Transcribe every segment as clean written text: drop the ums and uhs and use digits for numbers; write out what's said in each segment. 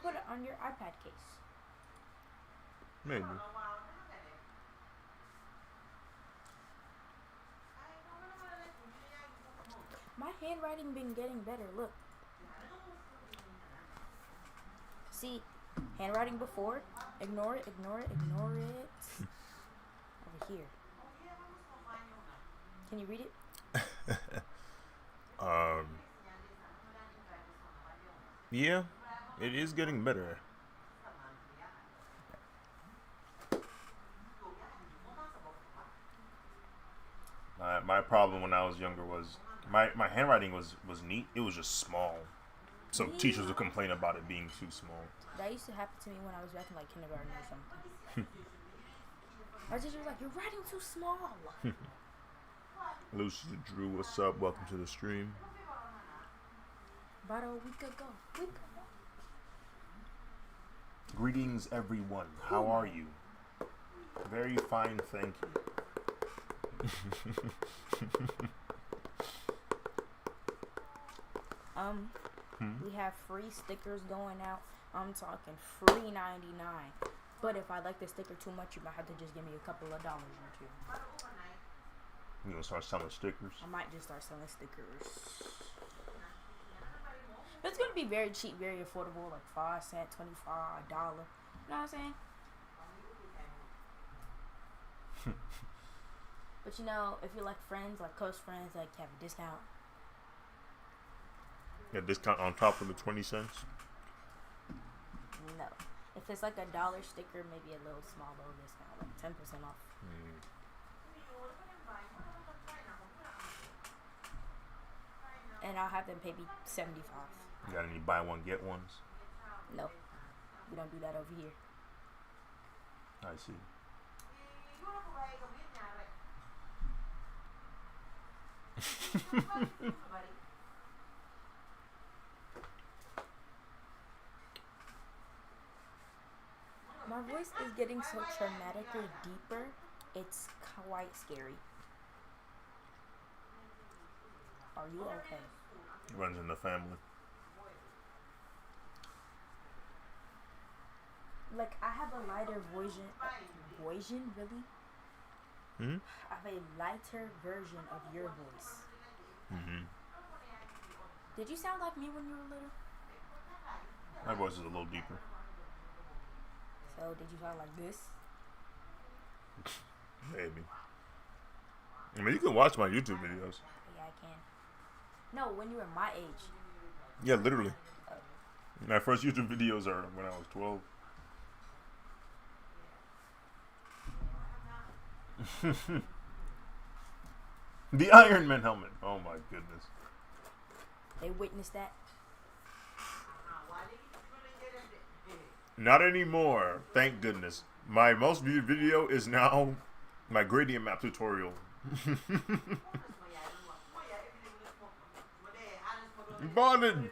put it on your iPad case. Maybe. My handwriting been getting better. Look. See, handwriting before. Ignore it, ignore it, ignore it. Over here. Can you read it? Yeah, it is getting better. My problem when I was younger was my handwriting was neat. It was just small. So teachers would complain about it being too small. That used to happen to me when I was back in like kindergarten or something. My teacher was like, "You're writing too small." Lucy Drew, what's up? Welcome to the stream. About a week ago. Greetings, everyone. How are you? Very fine, thank you. We have free stickers going out. I'm talking free $99. But if I like the sticker too much, you might have to just give me a couple of dollars or two. You gonna start selling stickers? I might just start selling stickers. But it's gonna be very cheap, very affordable, like 5 cents, $25. You know what I'm saying? But you know, if you're like friends, like close friends, like you have a discount. Yeah, discount on top of the 20 cents? No. If it's like $1 sticker, maybe a little small little discount, like 10% off. And I'll have them pay me $75. You got any buy one get ones? No. We don't do that over here. I see. My voice is getting so dramatically deeper, it's quite scary. Are you okay? It runs in the family. Like, I have a lighter version, really? Hmm? I have a lighter version of your voice. Did you sound like me when you were little? My voice is a little deeper. So, did you sound like this? Maybe. I mean, you can watch my YouTube videos. Yeah, I can. No, when you were my age. Yeah, literally. My first YouTube videos are when I was 12. The Iron Man helmet. Oh my goodness. They witnessed that. Not anymore. Thank goodness. My most viewed video is now my gradient map tutorial. Bonded.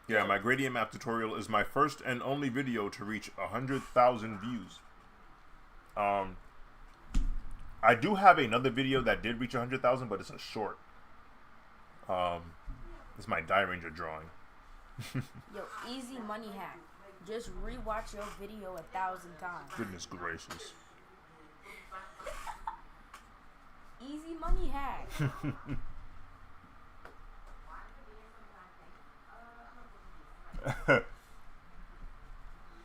Yeah, my gradient map tutorial is my first and only video to reach 100,000 views. I do have another video that did reach 100,000, but it's a short. It's my Die Ranger drawing. Yo, easy money hack. Just rewatch your video 1,000 times. Goodness gracious. Easy money hack.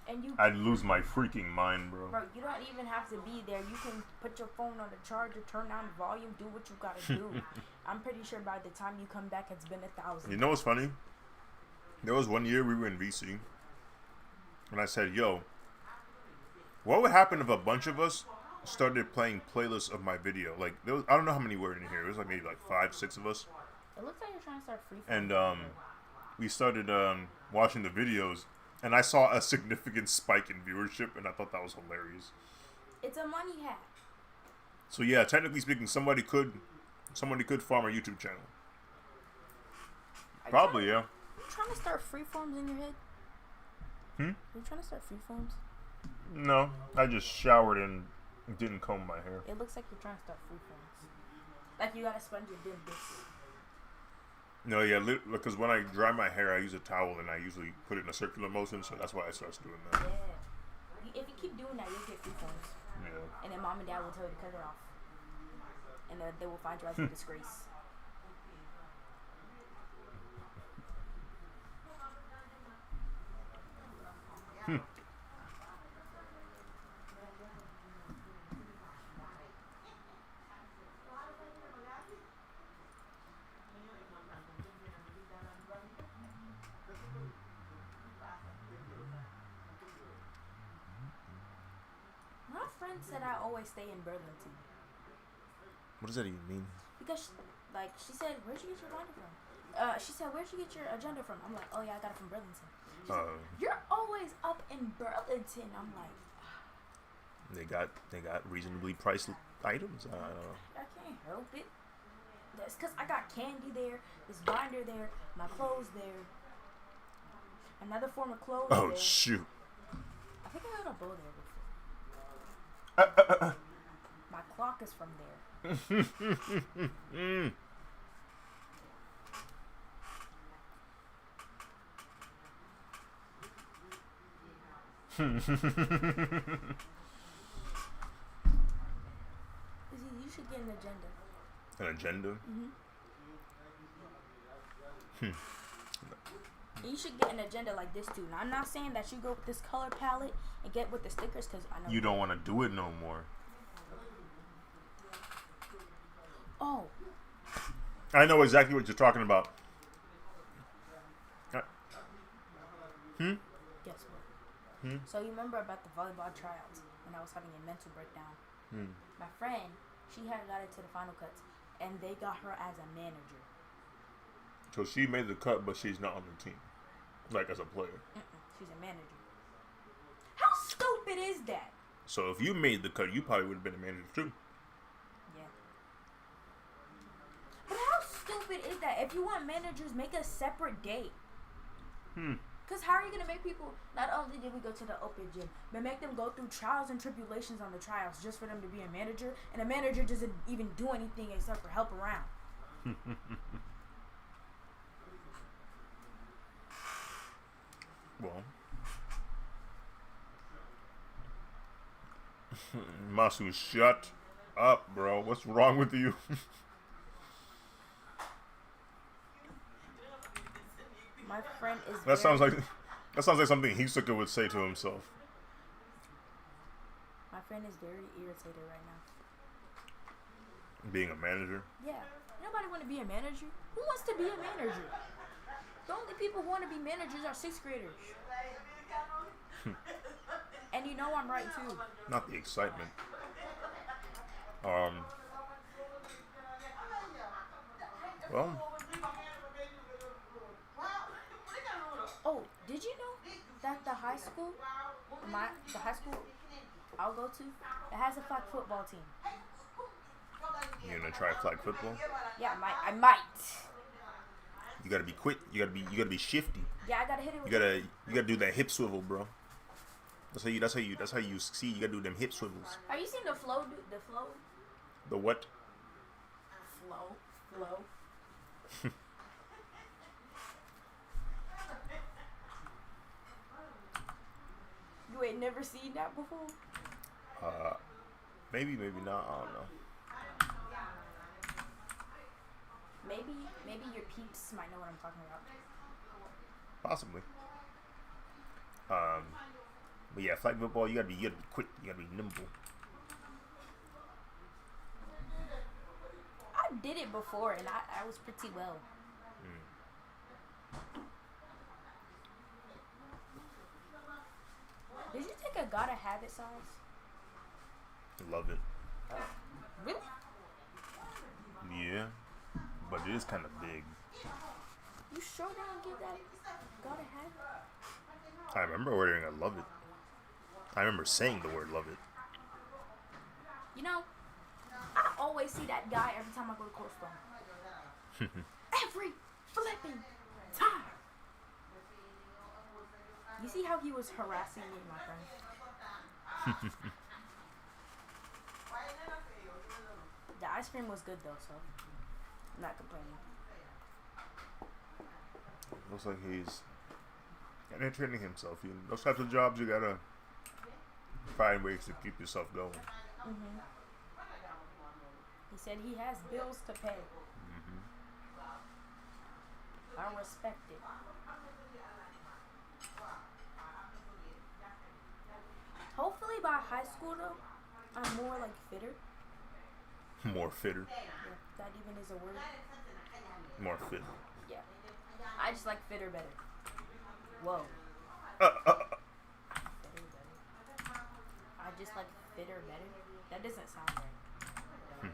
And I'd lose my freaking mind, bro. Bro, you don't even have to be there. You can put your phone on the charger, turn down the volume, do what you gotta do. I'm pretty sure by the time you come back, it's been 1,000. You know what's funny? There was one year we were in VC, and I said, yo, what would happen if a bunch of us started playing playlists of my video? Like, there was, I don't know how many were in here. It was like maybe like 5, 6 of us. It looks like you're trying to start free. And we started watching the videos, and I saw a significant spike in viewership, and I thought that was hilarious. It's a money hack. So yeah, technically speaking, somebody could farm a YouTube channel. Probably, yeah. You trying to start freeforms in your head? You trying to start freeforms? No, I just showered and didn't comb my hair. It looks like you're trying to start freeforms. Like you gotta sponge your dimples. No, yeah, because when I dry my hair, I use a towel and I usually put it in a circular motion, so that's why I started doing that. Yeah. If you keep doing that, you'll get free phones. Yeah. And then mom and dad will tell you to cut it off. And they will find you as a disgrace. My friend said I always stay in Burlington. What does that even mean? Because, she said, where'd you get your agenda from? She said, where'd you get your agenda from? I'm like, oh yeah, I got it from Burlington. She said, you're always up in Burlington. I'm like, they got reasonably priced items. I don't know. I can't help it. That's because I got candy there, this binder there, my clothes there, another form of clothes there. Oh shoot! I think I had a bow there before. My clock is from there. You should get an agenda. An agenda? You should get an agenda like this too. Now, I'm not saying that you go with this color palette and get with the stickers because I know you don't want to do it no more. Oh. I know exactly what you're talking about. Guess what? So you remember about the volleyball tryouts when I was having a mental breakdown? My friend, she had got into the final cuts, and they got her as a manager. So she made the cut, but she's not on the team, like as a player. She's a manager. How stupid is that? So if you made the cut, you probably would have been a manager too. Yeah. But how stupid is that? If you want managers, make a separate date. Because how are you going to make people, not only did we go to the open gym, but make them go through trials and tribulations on the trials just for them to be a manager, and a manager doesn't even do anything except for help around. Well, Masu, shut up, bro. What's wrong with you? My friend is. That sounds like something Hisoka would say to himself. My friend is very irritated right now. Being a manager? Yeah. Nobody want to be a manager. Who wants to be a manager? The only people who want to be managers are 6th graders. And you know I'm right too. Not the excitement. Well. Oh, did you know that the high school I'll go to, it has a flag football team. You're gonna try flag football? Yeah, I might. You gotta be quick. You gotta be shifty. Yeah, I gotta hit it with You gotta do that hip swivel, bro. That's how you see. You gotta do them hip swivels. Have you seen the flow? The flow? The what? Flow. You ain't never seen that before? Maybe not. I don't know. Maybe your peeps might know what I'm talking about. Possibly. But yeah, flag football. You gotta be quick. You gotta be nimble. I did it before, and I was pretty well. Did you take a Gotta Have It size? Love it. Really? Yeah, but it is kind of big. You sure they don't give that Gotta Have It? I remember wearing I love it. I remember saying the word love it. You know, I always see that guy every time I go to Cold Stone. Every flipping time. You see how he was harassing me, my friend? The ice cream was good though, so I'm not complaining. Looks like he's entertaining himself. Those types of jobs, you gotta find ways to keep yourself going. Mm-hmm. He said he has bills to pay. Mm-hmm. I respect it. Hopefully by high school though, I'm more like fitter. More fitter. Yeah, that even is a word. More fit. Yeah. I just like fitter better. Whoa. Fitter better. I just like fitter better. That doesn't sound right.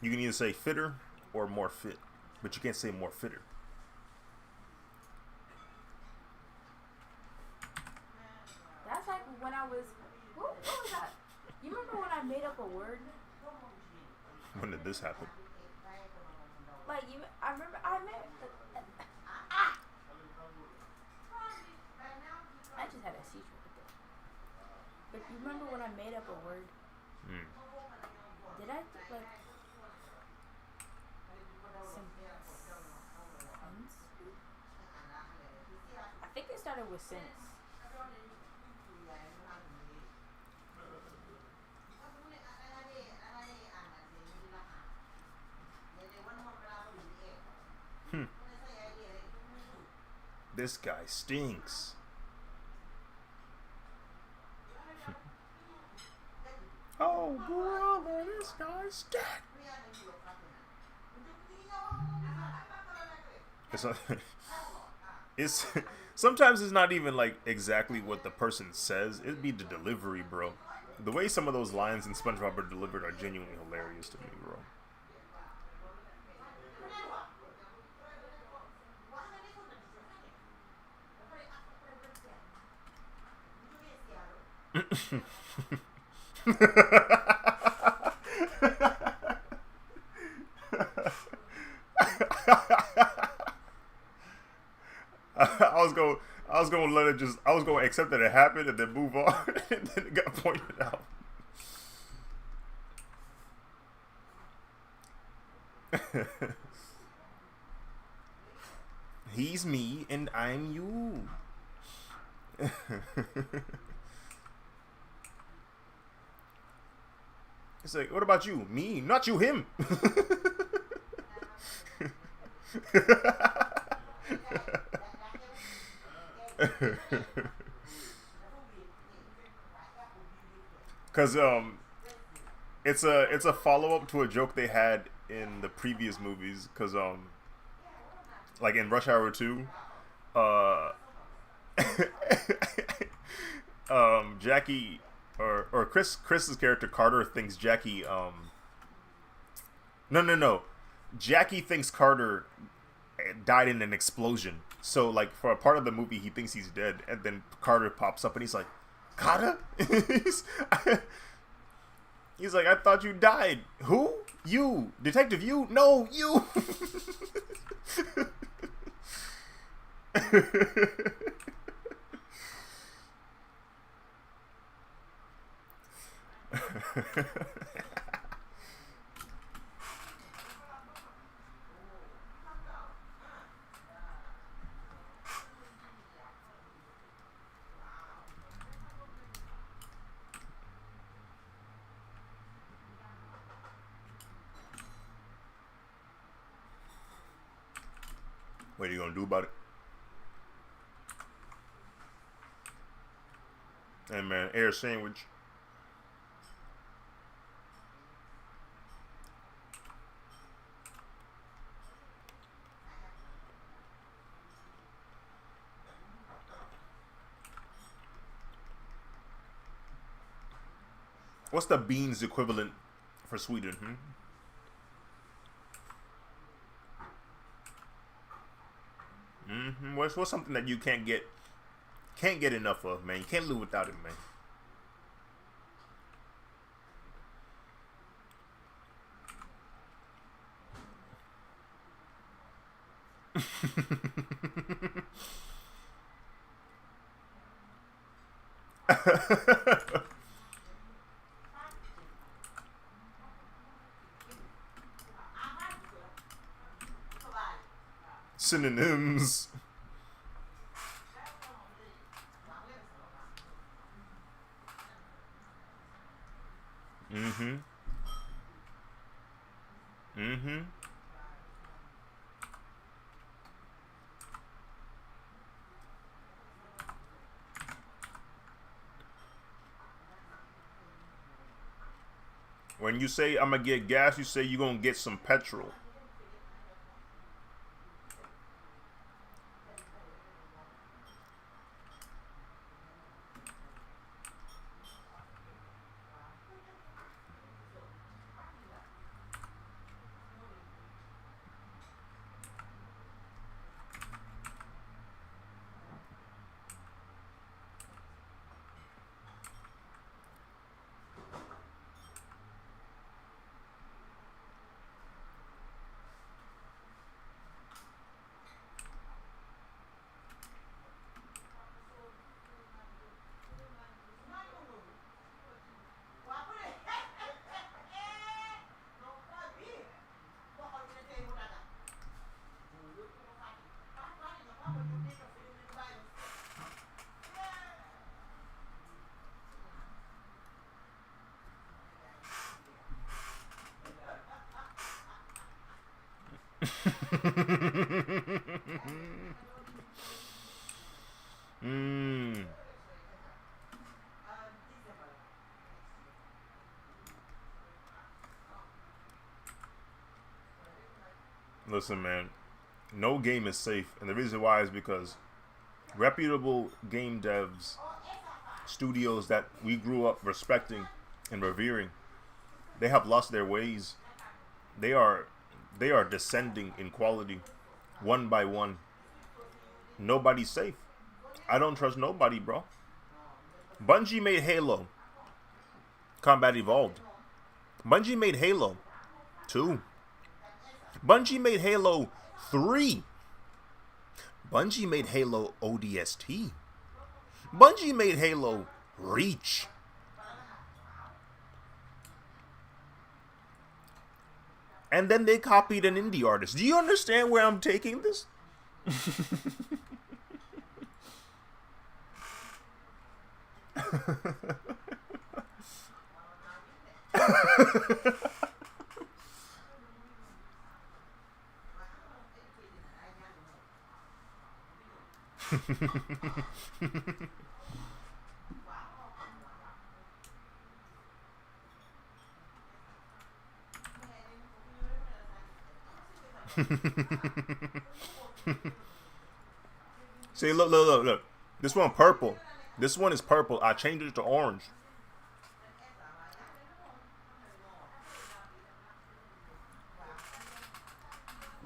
You can either say fitter or more fit, but you can't say more fitter. That's like when I was. What was that? You remember when I made up a word? When did this happen? Like I remember I made. I just had a seizure with it. But you remember when I made up a word? Did I like? I think it started with sense. This guy stinks. Oh, brother, this guy stinks. It's sometimes it's not even like exactly what the person says. It'd be the delivery, bro. The way some of those lines in SpongeBob are delivered are genuinely hilarious to me, bro. I was gonna let it just. I was gonna accept that it happened and then move on, and then it got pointed out. He's me and I'm you. It's like, what about you? Me, not you, him. Cause it's a follow up to a joke they had in the previous movies. Cause like in Rush Hour 2, Jackie or Chris's character Carter thinks Jackie no Jackie thinks Carter died in an explosion. So like for a part of the movie he thinks he's dead, and then Carter pops up and he's like, Carter? He's like, I thought you died. Who? You. Detective you? No, you. What are you gonna do about it? Hey man, air sandwich. What's the beans equivalent for Sweden? What's something that you can't get enough of, man? You can't live without it, man. Synonyms. Mm-hmm. Mm-hmm. When you say I'm gonna get gas, you say you're gonna get some petrol. Mm. Listen, man. No game is safe, and the reason why is because reputable game devs, studios that we grew up respecting and revering, they have lost their ways. They are they are descending in quality, one by one. Nobody's safe. I don't trust nobody, bro. Bungie made Halo. Combat Evolved. Bungie made Halo 2. Bungie made Halo 3. Bungie made Halo ODST. Bungie made Halo Reach. And then they copied an indie artist. Do you understand where I'm taking this? See, look. This one purple. This one is purple. I changed it to orange.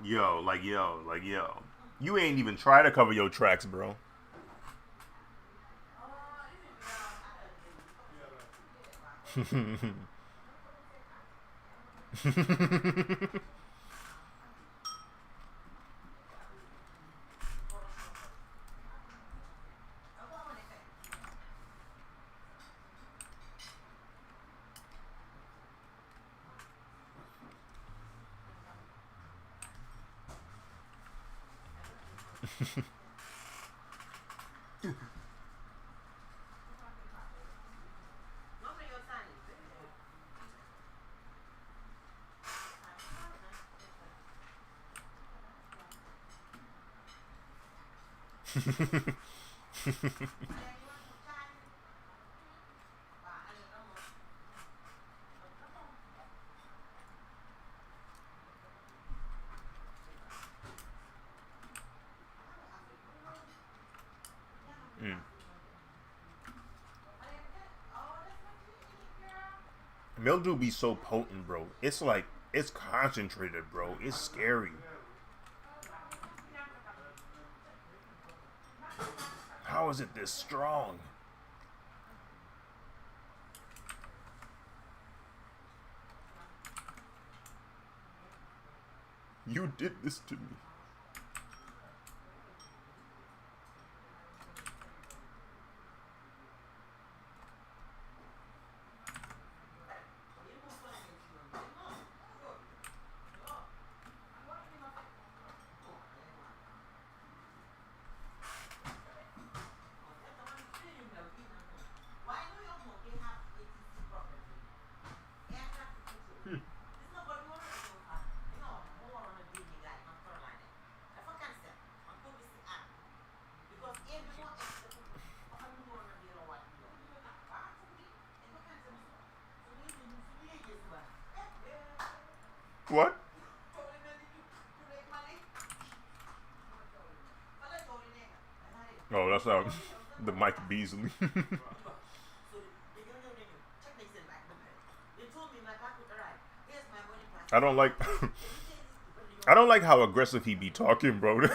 Yo. You ain't even try to cover your tracks, bro. Mm. Mildew be so potent, bro. It's like it's concentrated, bro. It's scary. How is it this strong? You did this to me. what? Oh, that's the Mike Beasley. I don't like I don't like how aggressive he be talking, bro.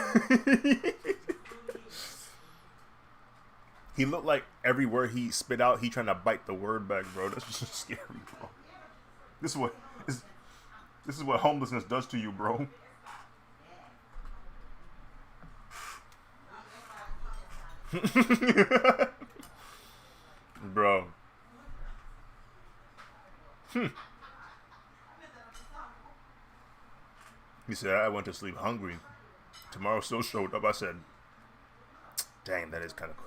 He looked like every word he spit out, he trying to bite the word back, bro. That's just scary, bro. This is what homelessness does to you, bro. Bro. He said, I went to sleep hungry. Tomorrow still showed up. I said, dang, that is kind of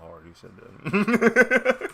hard. He said that.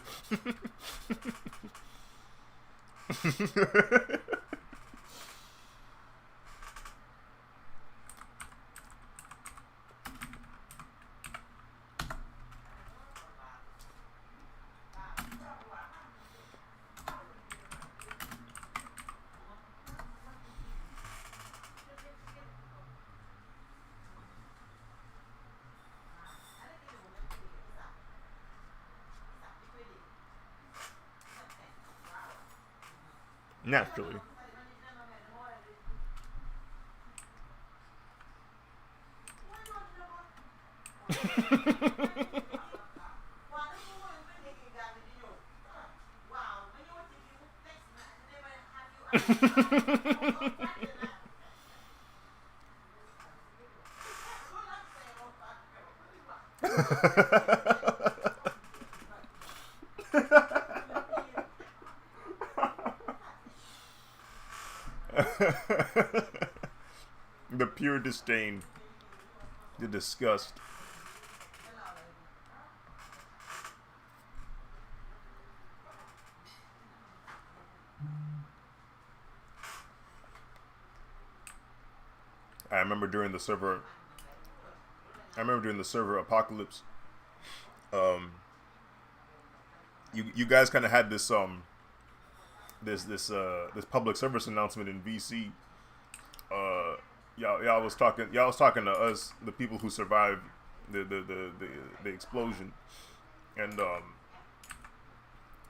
Naturally. The pure disdain, the disgust. I remember during the server apocalypse, you guys kind of had this this public service announcement in VC. Y'all was talking to us, the people who survived the explosion, and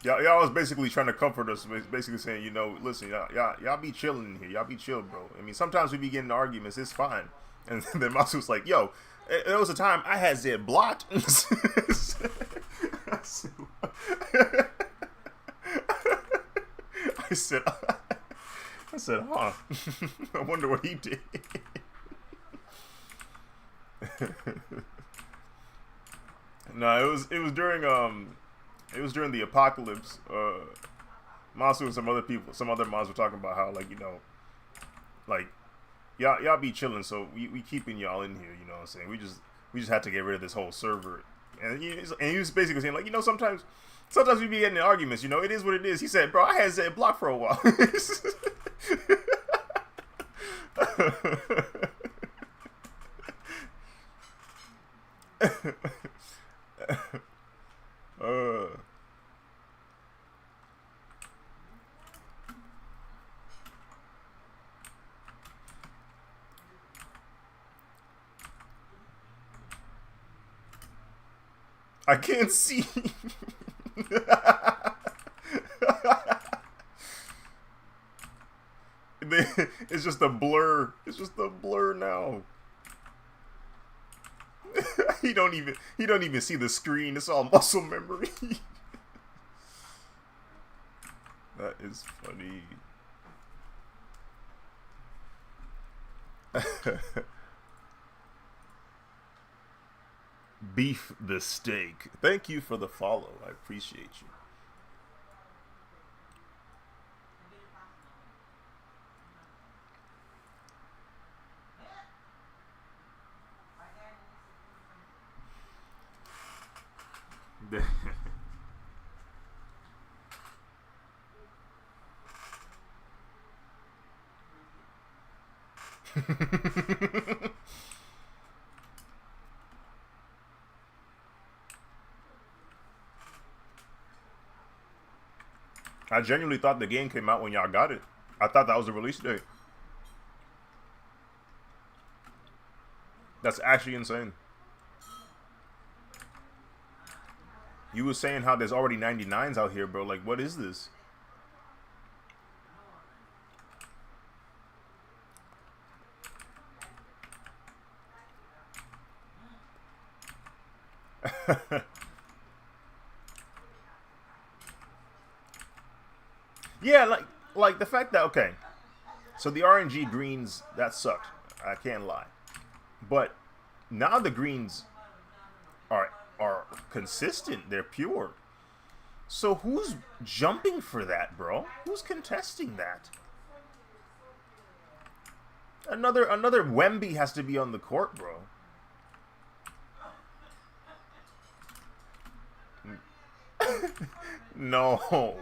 y'all was basically trying to comfort us, basically saying, you know, listen, y'all be chilling in here, y'all be chill, bro. I mean, sometimes we be getting arguments, it's fine. And then Masu was like, yo, there was a time I had Zed blocked. I said, huh? I wonder what he did. No, it was during the apocalypse. Masu and some other mods were talking about how, like, you know, like y'all be chilling, so we keeping y'all in here, you know what I'm saying? We just had to get rid of this whole server. And he was basically saying, like, you know, sometimes we be getting in arguments, you know, it is what it is. He said, bro, I had Zed blocked for a while. I can't see. It's just a blur. It's just a blur now. He don't even see the screen. It's all muscle memory. That is funny. Beef the steak. Thank you for the follow. I appreciate you. I genuinely thought the game came out when y'all got it. I thought that was the release date. That's actually insane. You were saying how there's already 99s out here, bro. Like, what is this? Yeah, like the fact that, okay, so the RNG greens, that sucked. I can't lie. But now the greens are consistent. They're pure. So who's jumping for that, bro? Who's contesting that? Another Wemby has to be on the court, bro. No.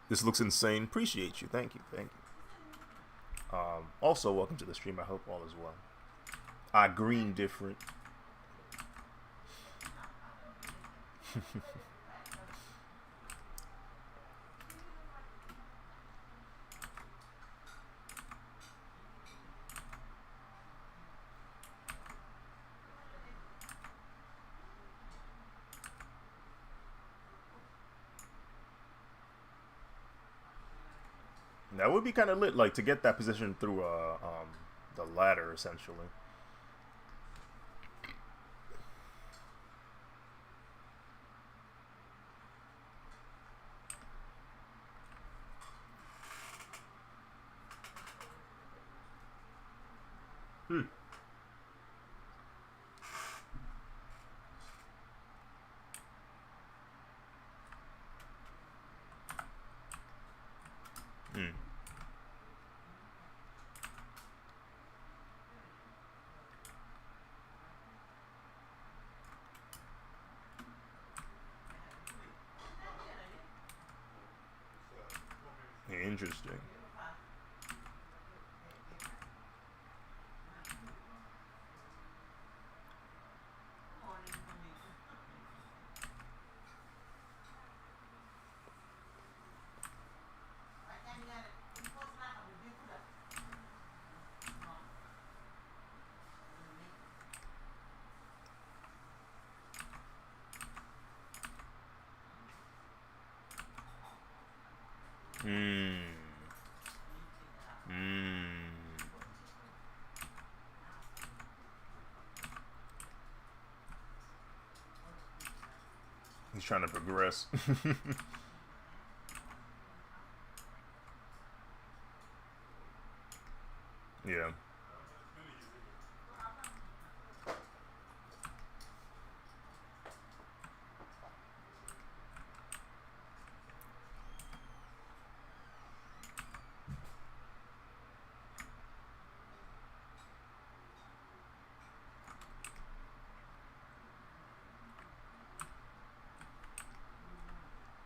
This looks insane. Appreciate you. Thank you. Thank you. Also, welcome to the stream. I hope all is well. Green different. That would be kind of lit, like, to get that position through the ladder, essentially. Hmm. Hmm. Interesting. Hmm. Hmm. He's trying to progress. Yeah.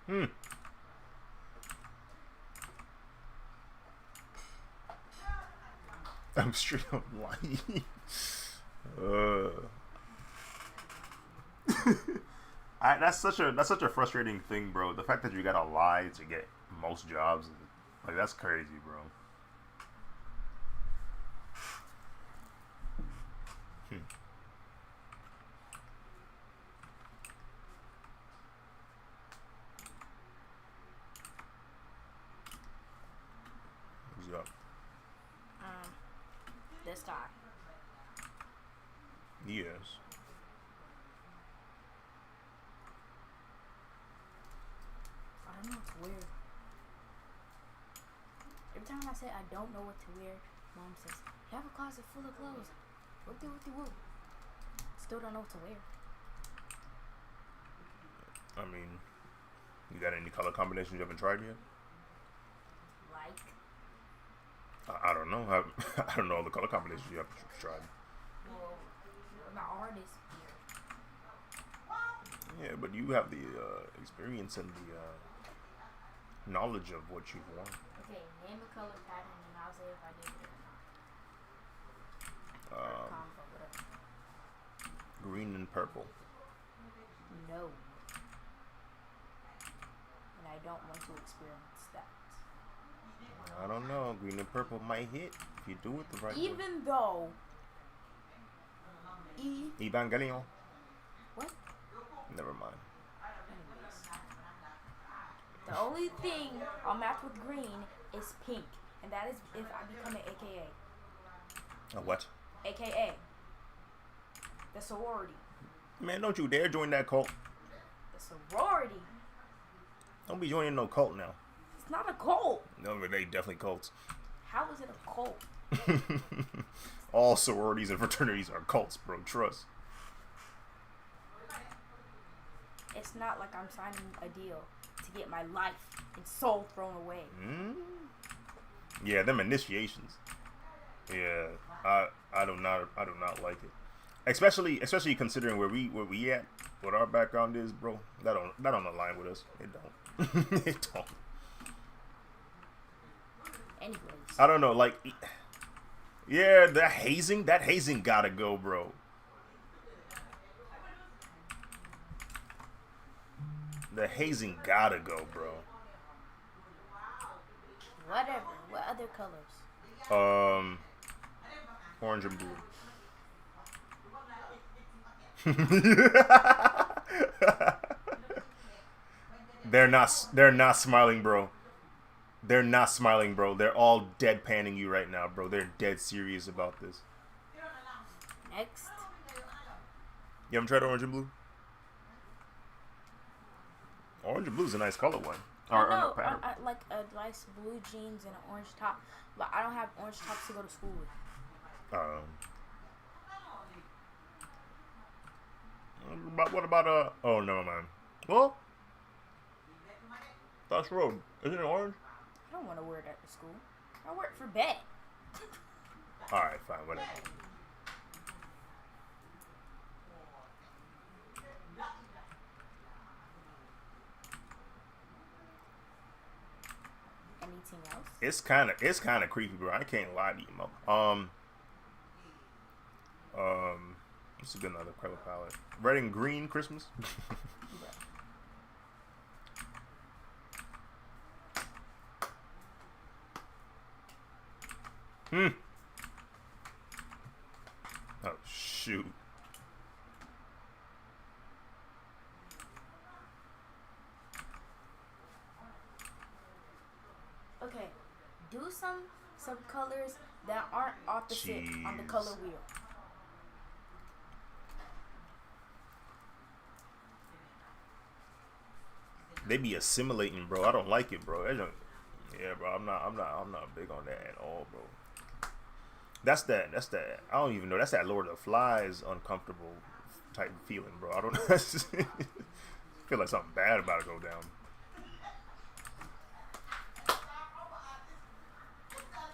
Hmm. I'm straight up lying. That's such a frustrating thing, bro. The fact that you gotta lie to get most jobs, like, that's crazy, bro. Hmm. What's up? This guy. Yes. I don't know what to wear. Every time I say I don't know what to wear, Mom says, "You have a closet full of clothes. What do? Still don't know what to wear." I mean, you got any color combinations you haven't tried yet? Like? I don't know. I don't know all the color combinations you haven't tried. Well, I'm not artist. Yeah, but you have the experience and the knowledge of what you've worn. Okay, name a color pattern and I'll say if I did it or not. Combo, whatever. Green and purple. No. And I don't want to experience that. I don't know. Green and purple might hit if you do it the right way. Even though Evangelion. What? Never mind. Anyways. The only thing I'll match with green is pink. And that is if I become an AKA. A what? AKA. The sorority. Man, don't you dare join that cult. The sorority. Don't be joining no cult now. It's not a cult. No, but they definitely cults. How is it a cult? All sororities and fraternities are cults, bro. Trust. It's not like I'm signing a deal to get my life and soul thrown away. Yeah, them initiations. Yeah, I do not like it. Especially considering where we at, what our background is, bro. That don't align with us. It don't. It don't. Anyways. I don't know, like, yeah, that hazing gotta go, bro. The hazing gotta go, bro. Whatever. What other colors? Orange and blue. They're not smiling, bro. They're not smiling, bro. They're all deadpanning you right now, bro. They're dead serious about this. Next. You haven't tried orange and blue? Orange and blue is a nice color one. I like a nice blue jeans and an orange top, but I don't have orange tops to go to school with. What about oh, never mind. Well, Thoughts Road, isn't it orange? I don't want to wear that to school. I wear it for bed. All right, fine, whatever. Anything else? It's kind of creepy, bro. I can't lie to you, mother. What's a good another color palette? Red and green Christmas. Oh shoot. Okay, do some colors that aren't opposite on the color wheel. They be assimilating, bro. I don't like it, bro. Yeah, bro. I'm not big on that at all, bro. That's that. I don't even know. That's that Lord of the Flies uncomfortable type of feeling, bro. I don't know. Feel like something bad about to go down.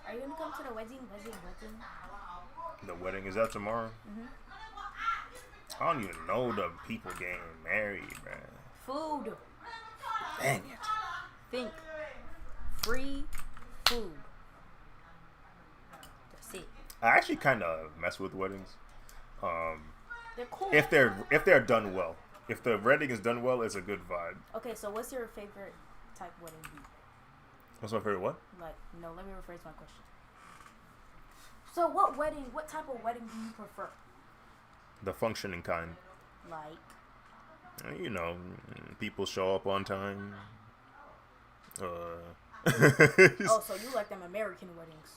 Are you gonna come to the wedding? The wedding is that tomorrow? I don't even know the people getting married, man. Food. Dang it. Think. Free food. That's it. I actually kind of mess with weddings. They're cool. If they're done well. If the wedding is done well, it's a good vibe. Okay, so what's your favorite type wedding be? What's my favorite what? Like, no, let me rephrase my question. So what type of wedding do you prefer? The functioning kind. Like? You know, people show up on time. Oh, so you like them American weddings?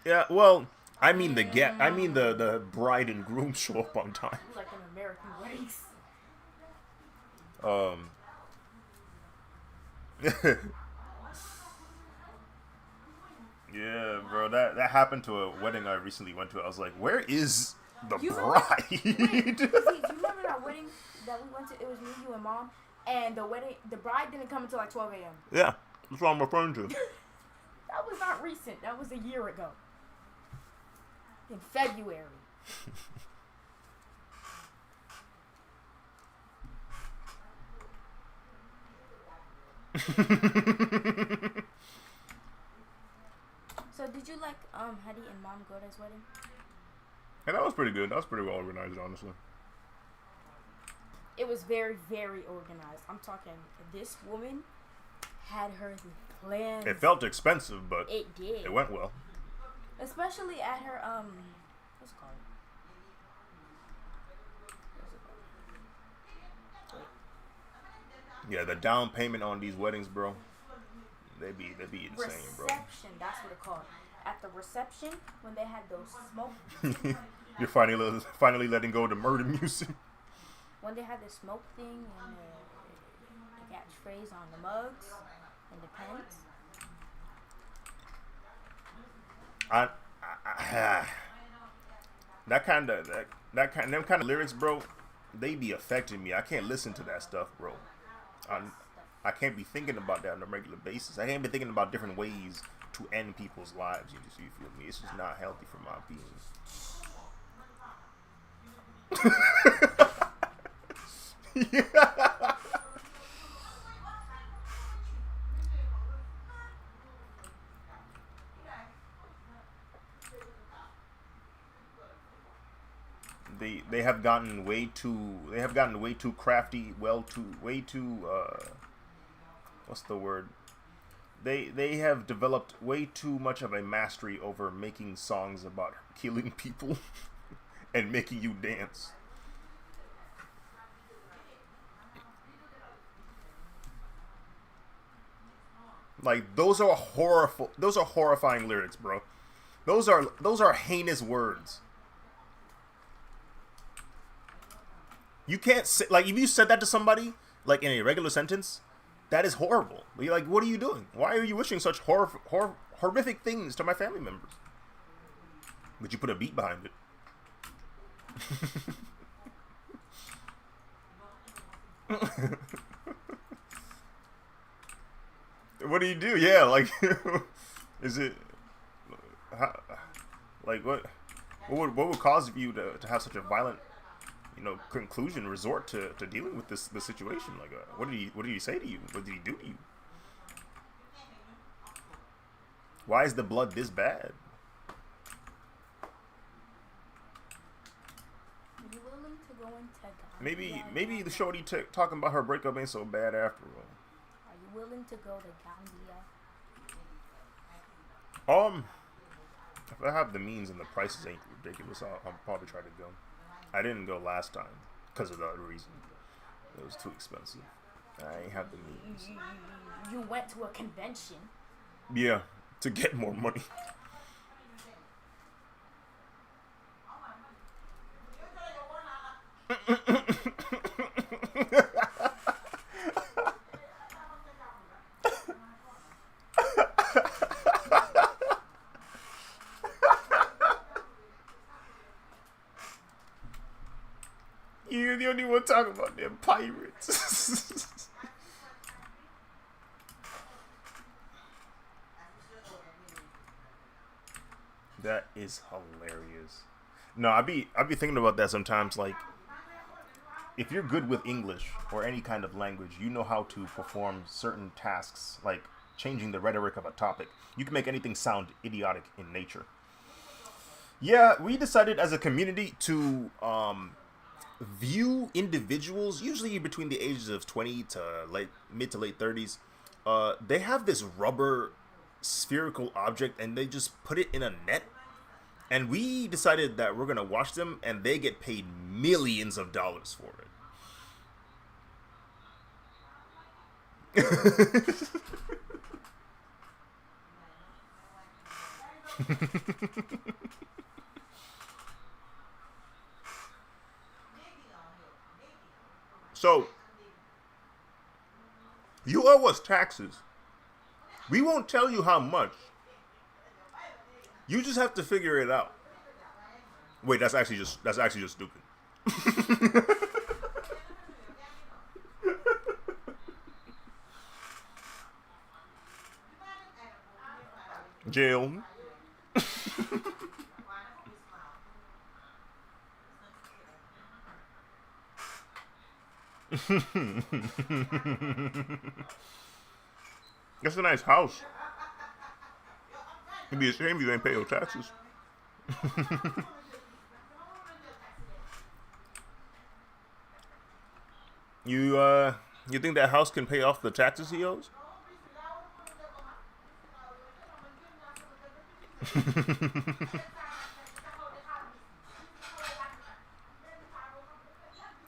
Yeah, well, I mean the bride and groom show up on time. You like them American weddings? Yeah, bro, that happened to a wedding I recently went to. I was like, where is the bride? Wait, do you remember that wedding that we went to? It was me, you, and Mom, and the bride didn't come until like 12 a.m. Yeah, that's what I'm referring to. That was not recent. That was a year ago. In February. So did you like Hedy and Mom Goda's wedding? And that was pretty good. That was pretty well organized, honestly. It was very, very organized. I'm talking, this woman had her plans. It felt expensive, but it did. It went well. Especially at her what's it called? Yeah, the down payment on these weddings, bro. They be insane, bro. Reception, that's what it called. At the reception, when they had those smoke. You're finally letting go of the murder music. When they had the smoke thing and the catchphrase on the mugs and the pens. Them kind of lyrics, bro. They be affecting me. I can't listen to that stuff, bro. I can't be thinking about that on a regular basis. I can't be thinking about different ways to end people's lives. You feel me? It's just not healthy for my being. Yeah. They have gotten way too crafty, way too what's the word? They have developed way too much of a mastery over making songs about killing people and making you dance. Like those are horrifying lyrics, bro. Those are heinous words. You can't say, like, if you said that to somebody, like, in a regular sentence, that is horrible. You're like, what are you doing? Why are you wishing such horrific things to my family members? But you put a beat behind it. What do you do? Yeah, like, is it, like, what would cause you to have such a violent, conclusion, resort to dealing with this situation? Like, what did he say to you? What did he do to you? Why is the blood this bad? Are you willing to go into Gambia? Maybe the shorty talking about her breakup ain't so bad after all. Are you willing to go to Gambia? If I have the means and the prices ain't ridiculous, I'll probably try to go. I didn't go last time because of the other reason. It was too expensive. I ain't have the means. You went to a convention. Yeah, to get more money. You're the only one talking about them pirates. That is hilarious. No, I be thinking about that sometimes. Like, if you're good with English or any kind of language, you know how to perform certain tasks, like changing the rhetoric of a topic. You can make anything sound idiotic in nature. Yeah, we decided as a community to view individuals, usually between the ages of 20 to mid to late 30s. They have this rubber spherical object and they just put it in a net. And we decided that we're going to watch them and they get paid millions of dollars for it. So, you owe us taxes. We won't tell you how much. You just have to figure it out. Wait, that's actually just stupid. Jail. That's a nice house. It'd be a shame you ain't pay your taxes. You think that house can pay off the taxes he owes?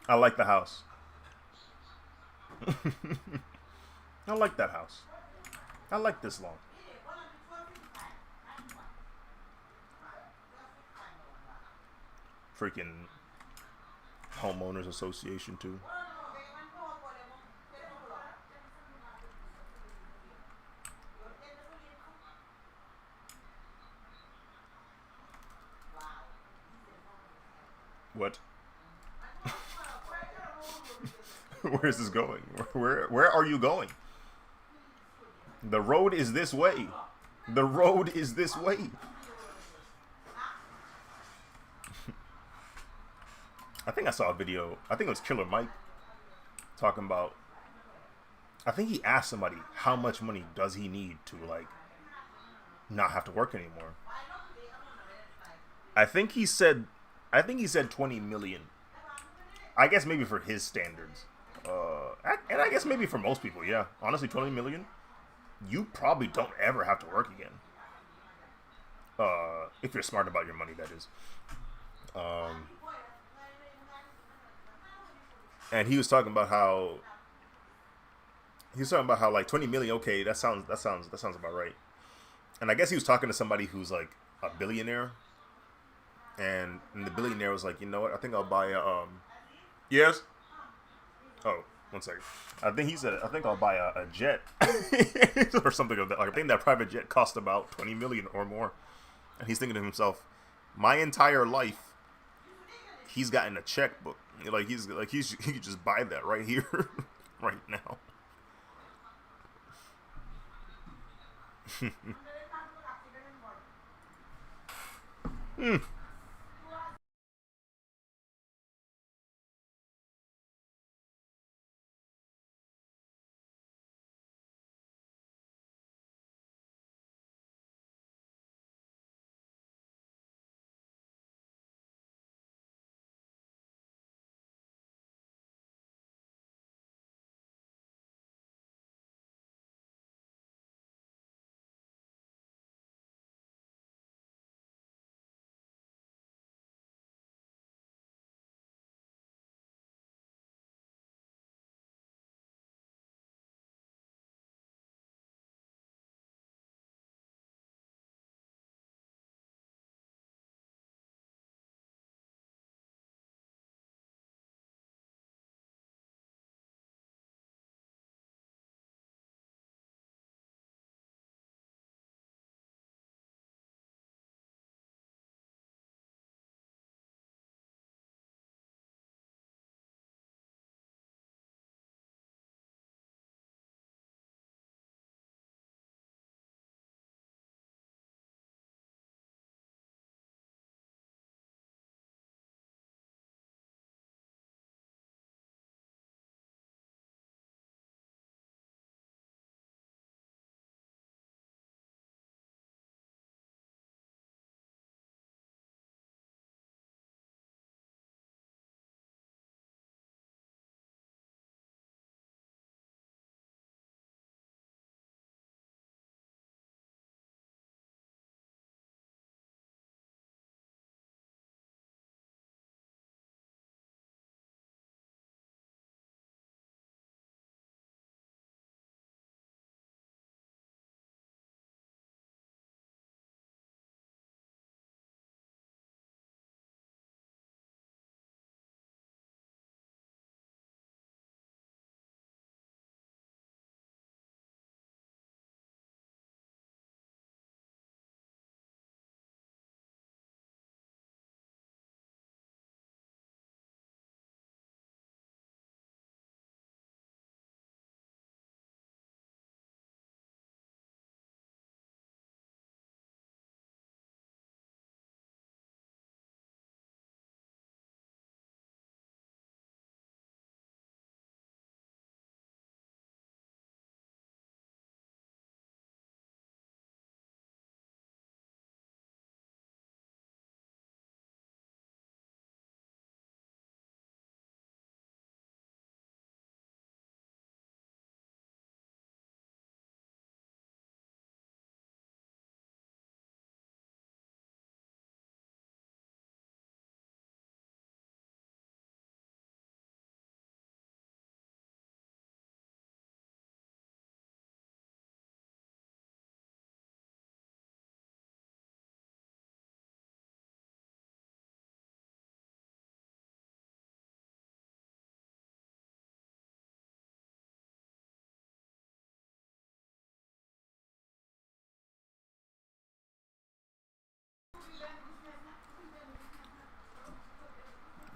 I like the house. I like that house. I like this lawn. Freaking homeowners association too. What? Where is this going? Where are you going? The road is this way. The road is this way. I think I saw a video. I think it was Killer Mike talking about. I think he asked somebody how much money does he need to like not have to work anymore. I think he said. I think he said 20 million. I guess maybe for his standards. And I guess maybe for most people, yeah. Honestly, 20 million, you probably don't ever have to work again. If you're smart about your money, that is. Um, and he was talking about how like 20 million. Okay, that sounds about right. And I guess he was talking to somebody who's like a billionaire, and the billionaire was like, you know what? I think I'll buy a Yes. Oh, one second. I think he said, I think I'll buy a jet or something of that. Like I think that private jet cost about 20 million or more. And he's thinking to himself, my entire life, he's gotten a checkbook. He could just buy that right here, right now.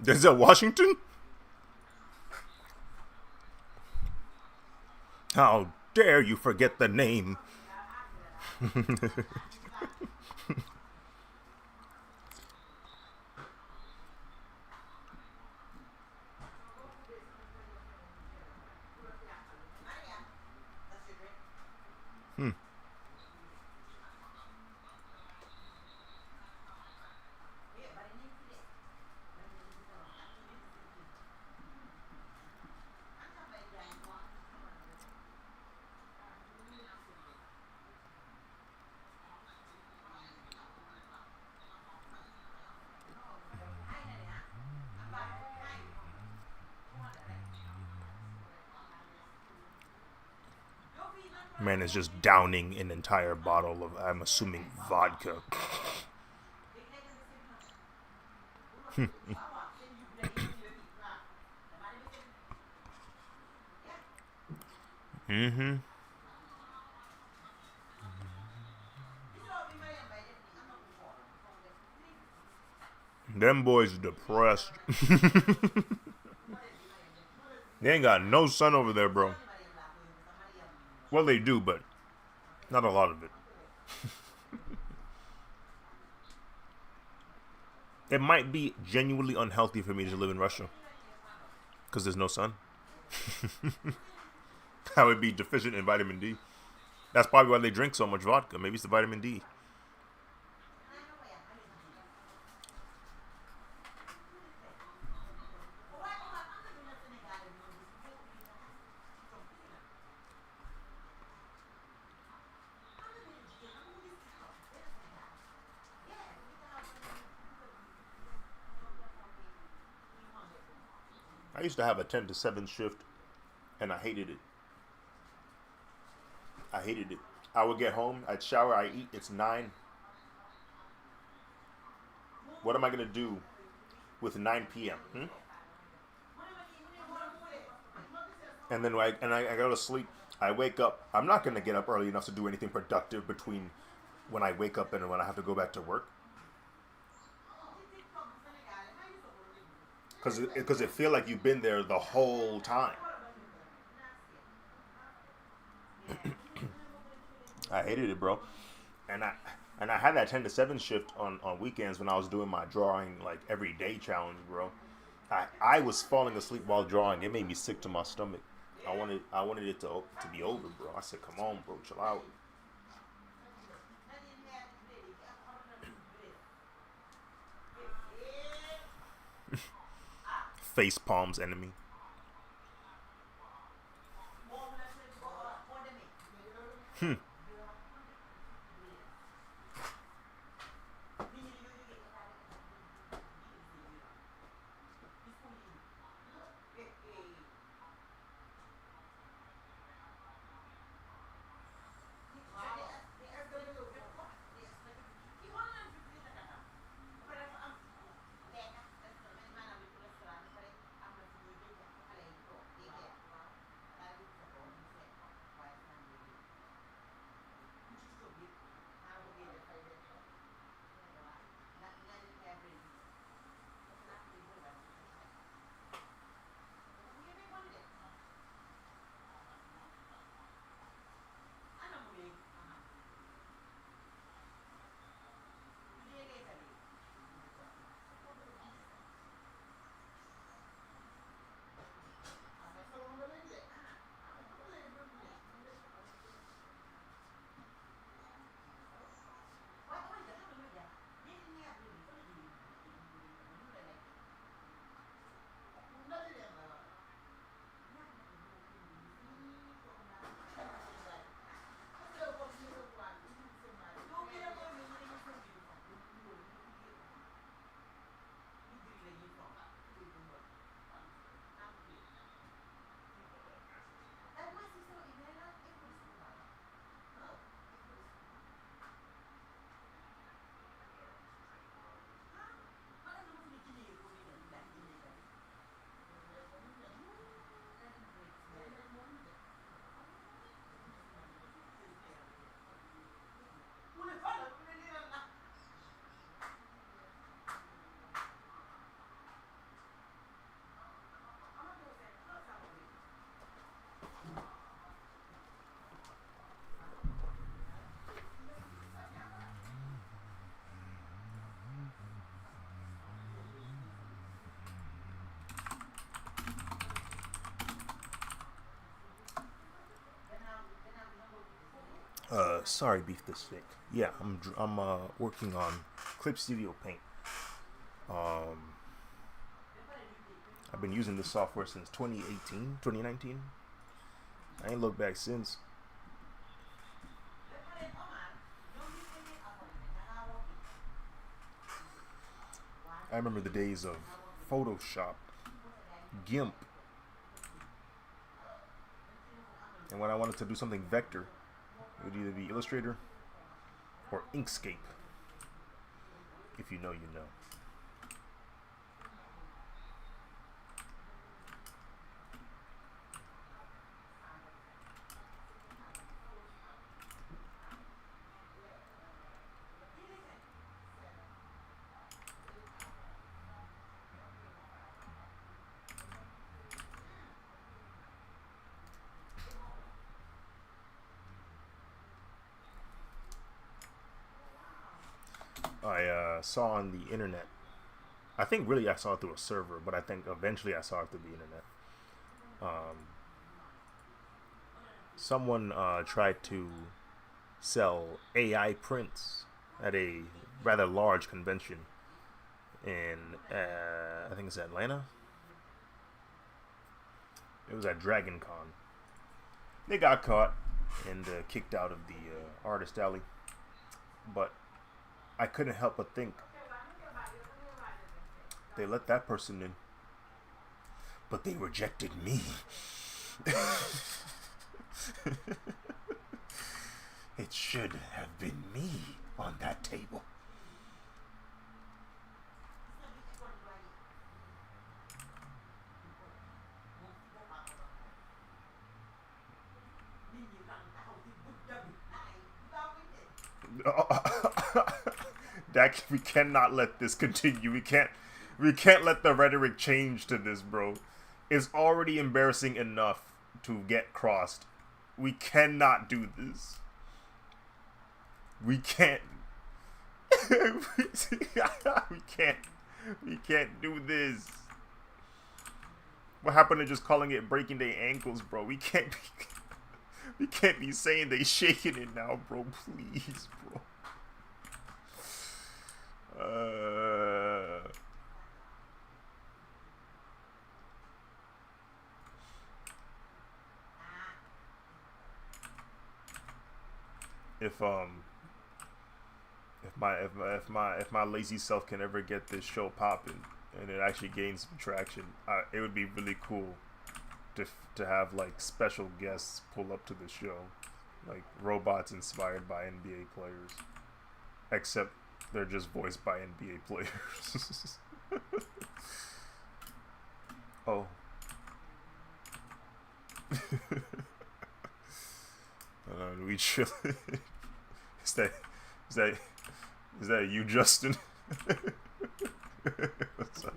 Denzel Washington? How dare you forget the name? Man is just downing an entire bottle of, I'm assuming, vodka. Mm-hmm. Them boys depressed. They ain't got no sun over there, bro. Well, they do, but not a lot of it. It might be genuinely unhealthy for me to live in Russia because there's no sun. I would be deficient in vitamin D. That's probably why they drink so much vodka. Maybe it's the vitamin D. I used to have a 10 to 7 shift, and I hated it. I hated it. I would get home, I'd shower, I eat, it's 9. What am I going to do with 9 p.m.? And then I go to sleep. I wake up. I'm not going to get up early enough to do anything productive between when I wake up and when I have to go back to work. Because it feel like you've been there the whole time. I hated it, bro. And I had that 10 to 7 shift on weekends when I was doing my drawing like every day challenge, bro. I was falling asleep while drawing. It made me sick to my stomach. I wanted it to be over, bro. I said, "Come on, bro, chill out." Face palms enemy. Sorry, beef the stick. Yeah, I'm working on Clip Studio Paint. Um, I've been using this software since 2018, 2019. I ain't looked back since. I remember the days of Photoshop, GIMP, and when I wanted to do something vector, it would either be Illustrator or Inkscape. If you know, you know. I saw on the internet. I think really I saw it through a server, but I think eventually I saw it through the internet. Someone tried to sell AI prints at a rather large convention in, I think it's Atlanta. It was at Dragon Con. They got caught and kicked out of the artist alley. But I couldn't help but think they let that person in, but they rejected me. It should have been me on that table. That we cannot let this continue. We can't let the rhetoric change to this, bro. It's already embarrassing enough to get crossed. We cannot do this. We can't. We can't do this. What happened to just calling it breaking their ankles, bro? We can't be saying they shaking it now, bro. Please, bro. If my lazy self can ever get this show popping and it actually gains some traction, it would be really cool to have like special guests pull up to the show, like robots inspired by NBA players, except they're just voiced by NBA players. Oh. We chill. Is that you, Justin? What's up?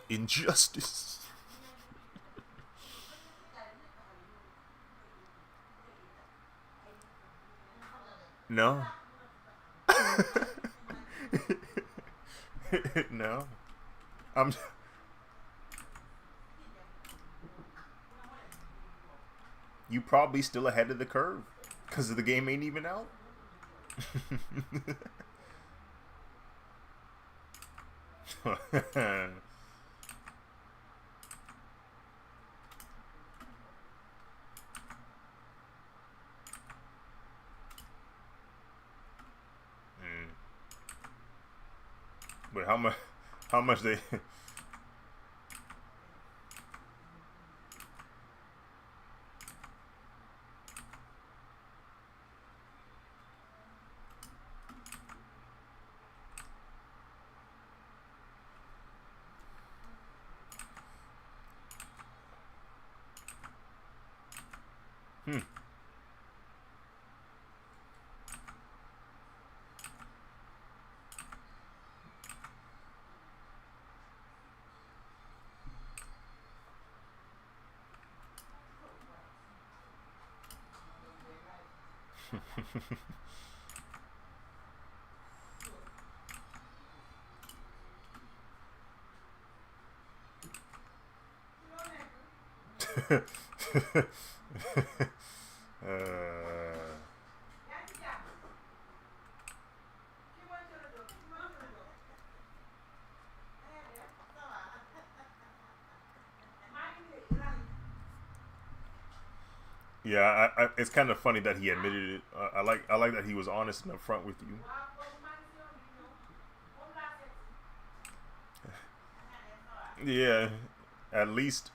Injustice. No. No. You probably still ahead of the curve because the game ain't even out. But how much? How much they? Yeah, it's kind of funny that he admitted it. I like that he was honest and upfront with you. Yeah, at least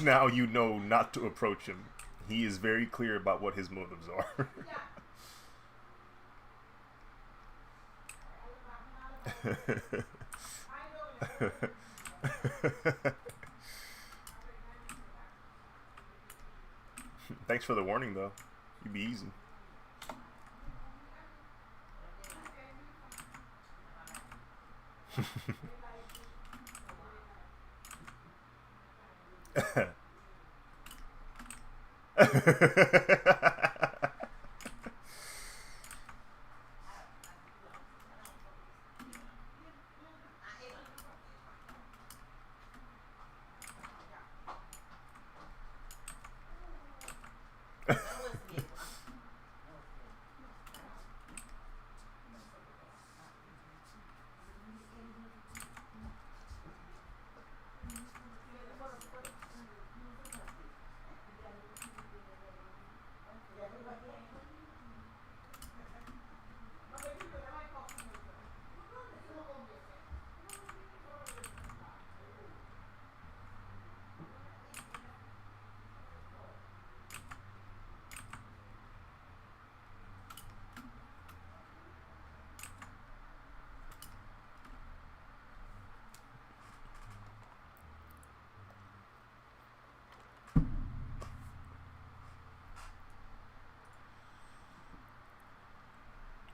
now you know not to approach him. He is very clear about what his motives are. Thanks for the warning, though. You'd be easy.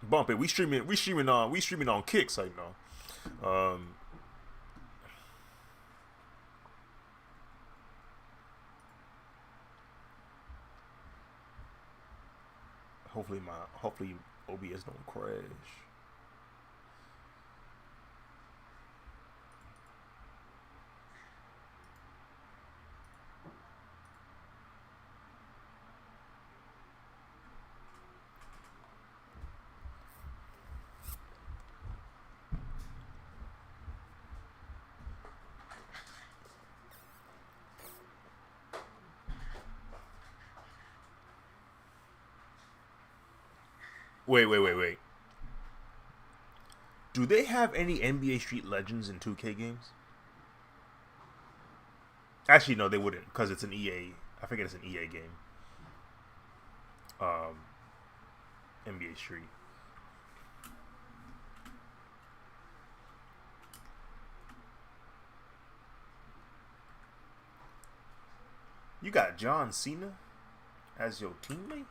Bump it. We streaming on Kicks right now. Hopefully OBS don't crash. Wait. Do they have any NBA Street Legends in 2K games? Actually, no, they wouldn't, because it's an EA. I forget it's an EA game. NBA Street. You got John Cena as your teammate?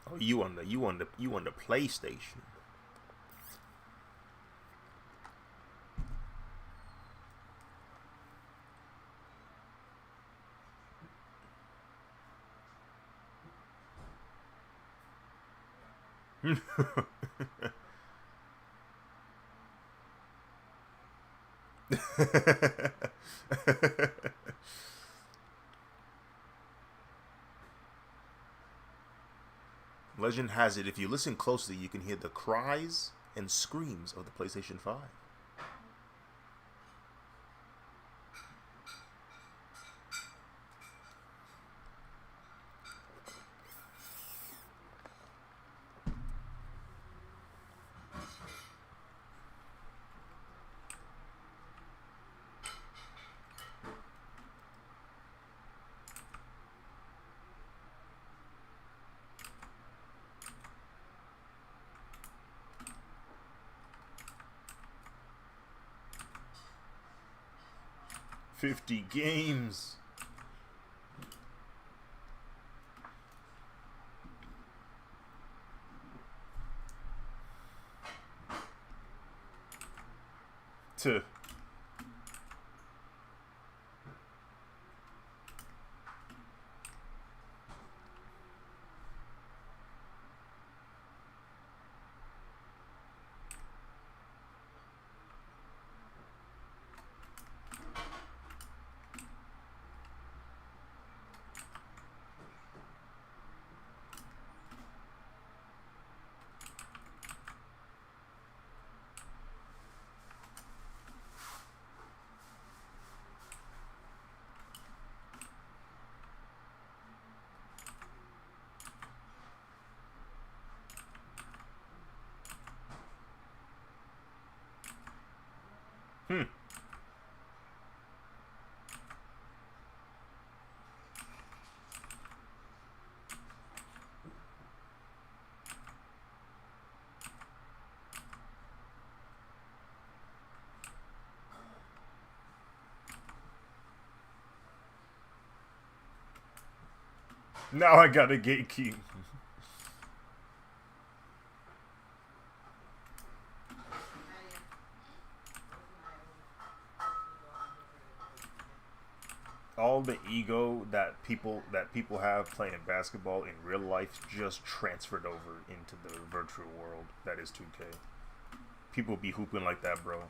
Oh, you on the PlayStation. Legend has it, if you listen closely, you can hear the cries and screams of the PlayStation 5. $50 games. Hmm. Now I got a gatekeep. All the ego that people have playing basketball in real life just transferred over into the virtual world that is 2K. People be hooping like that, bro.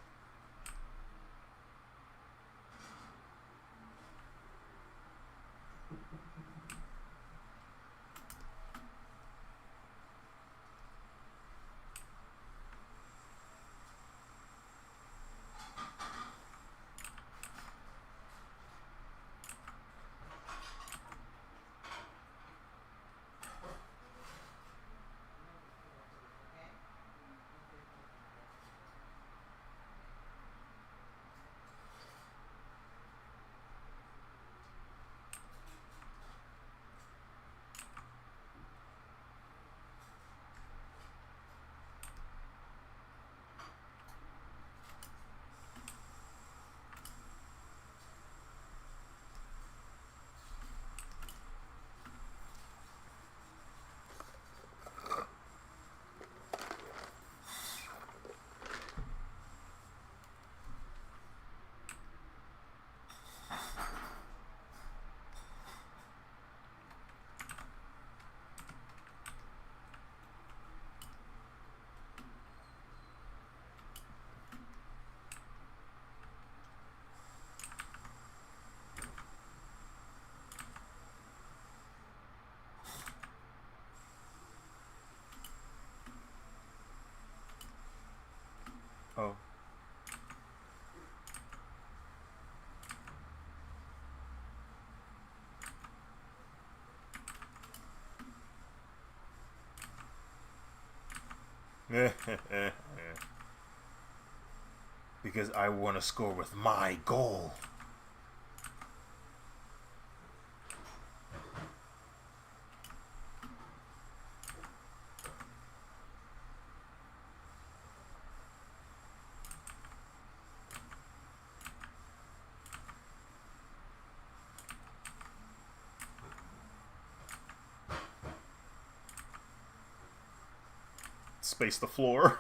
Oh. Because I want to score with my goal. Space the floor.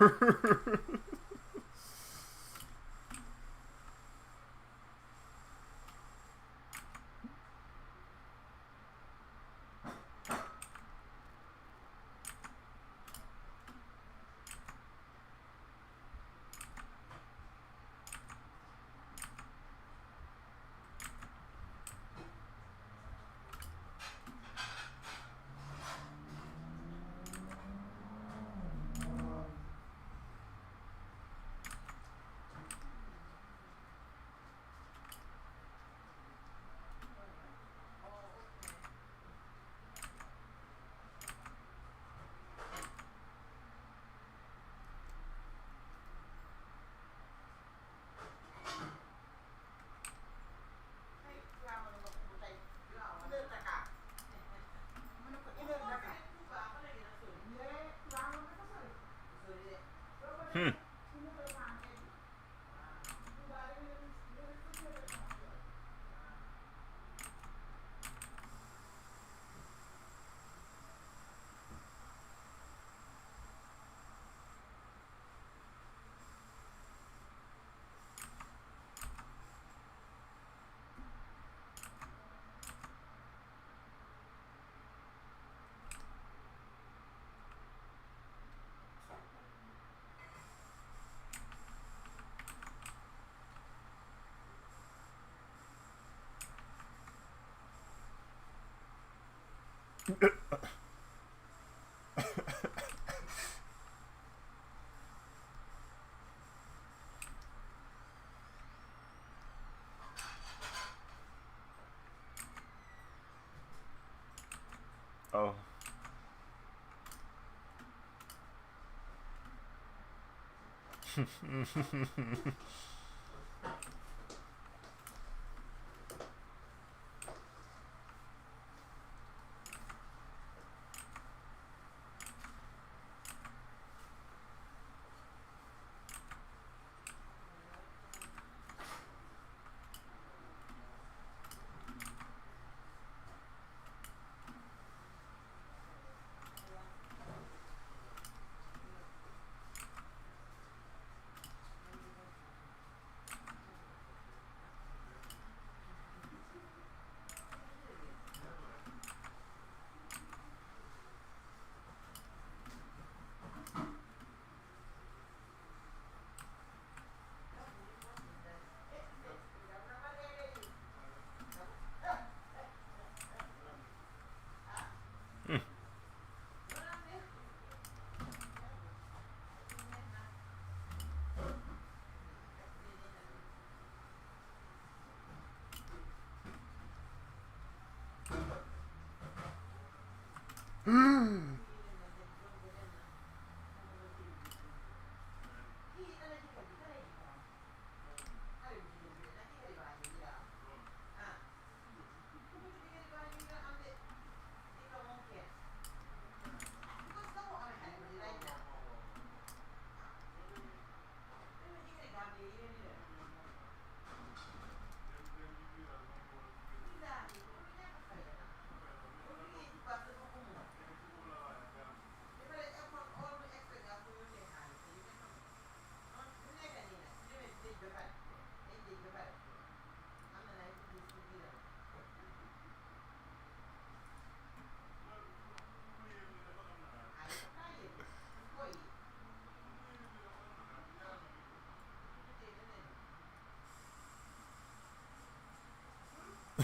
Oh.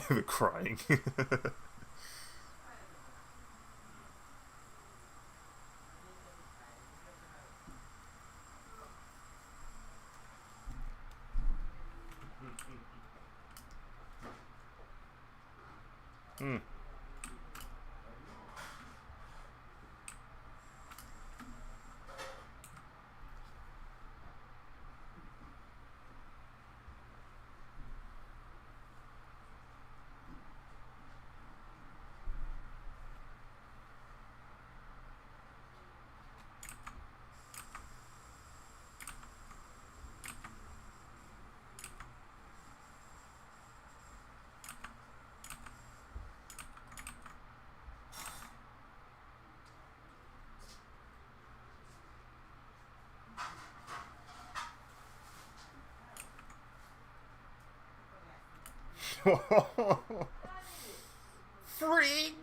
The crying. Hmm. Frig.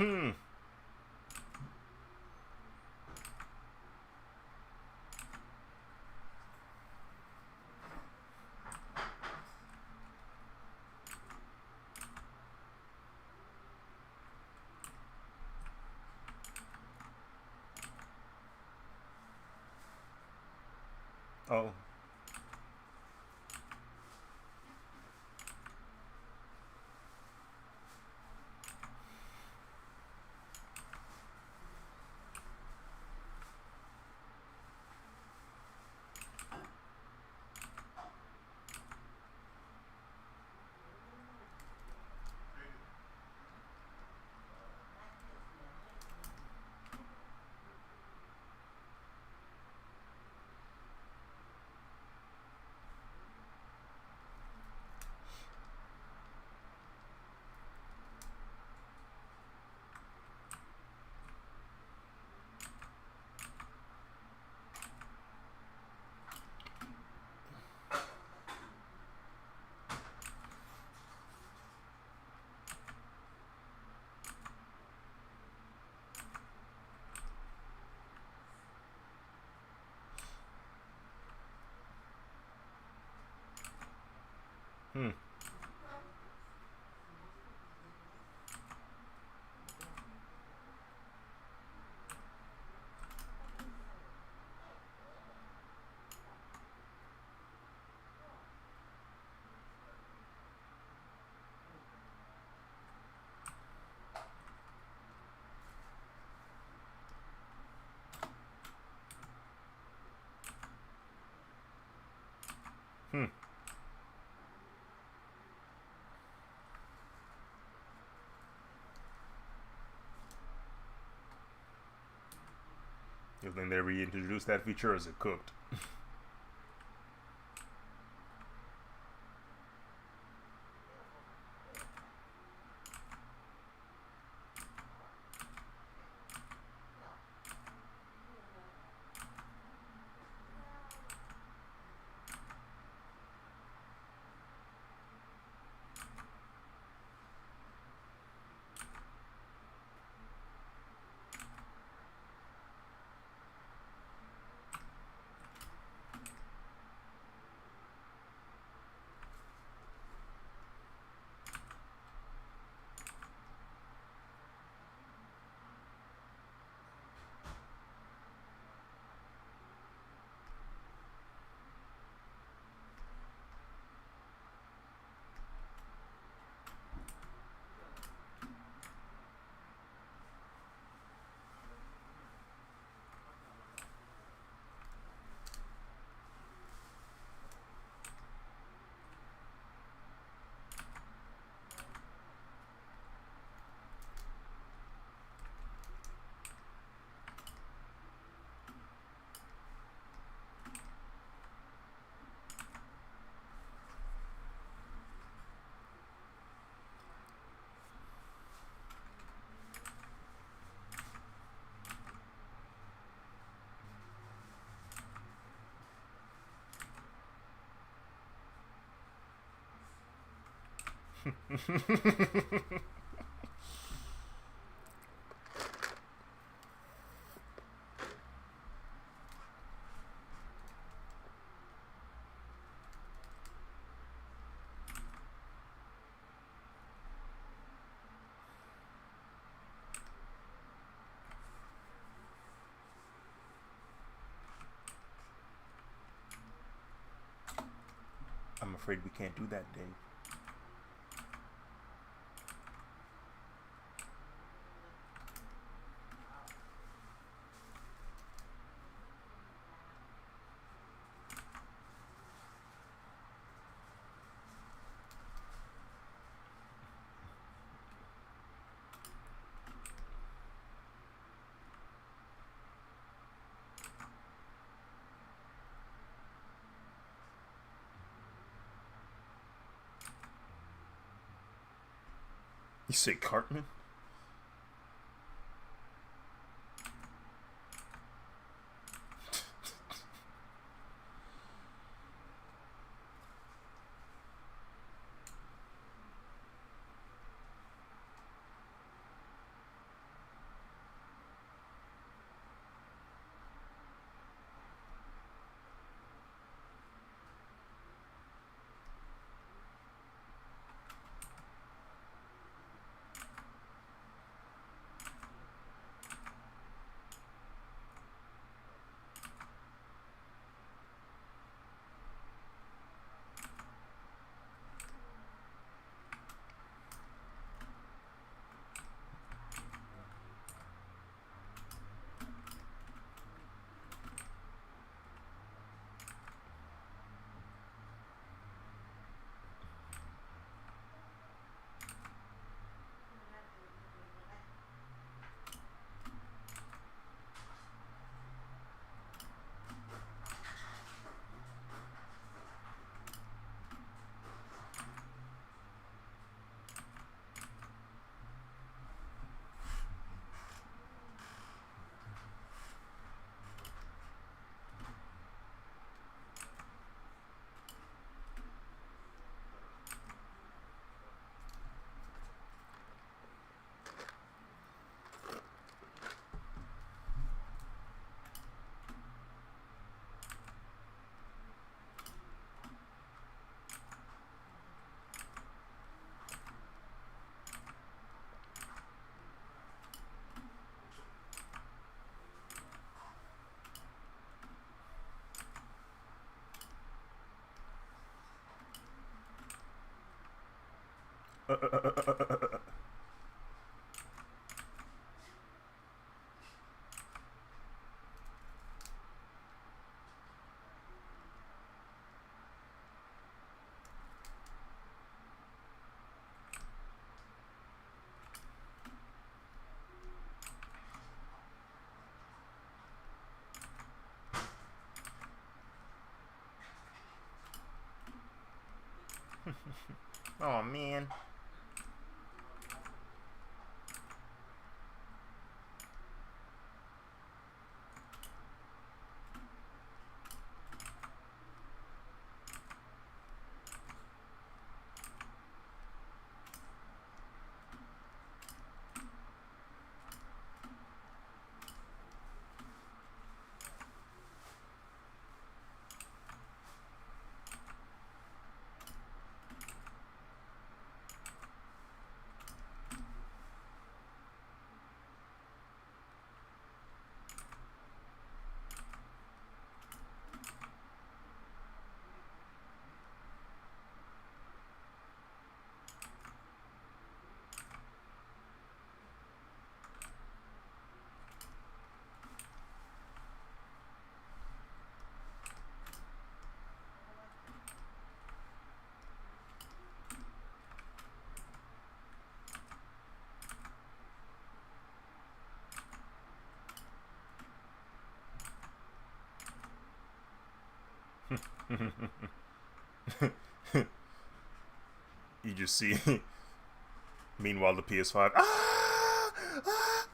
Hmm. Oh. Hmm. Hmm. And then they reintroduced that feature as it cooked. I'm afraid we can't do that, Dave. You say Cartman? Oh man. You just see. Meanwhile, the PS5. Ah! Ah!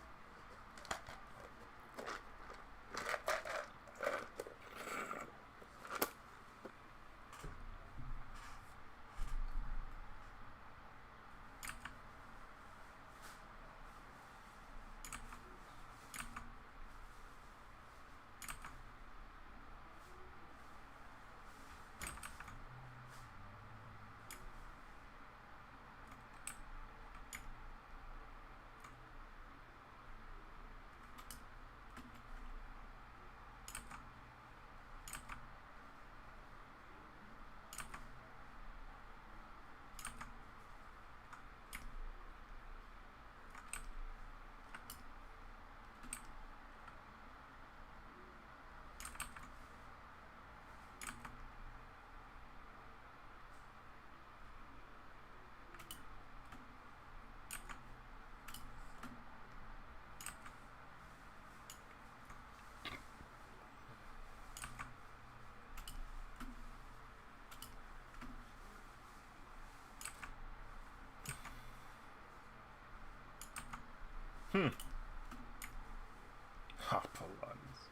Hot Pilates.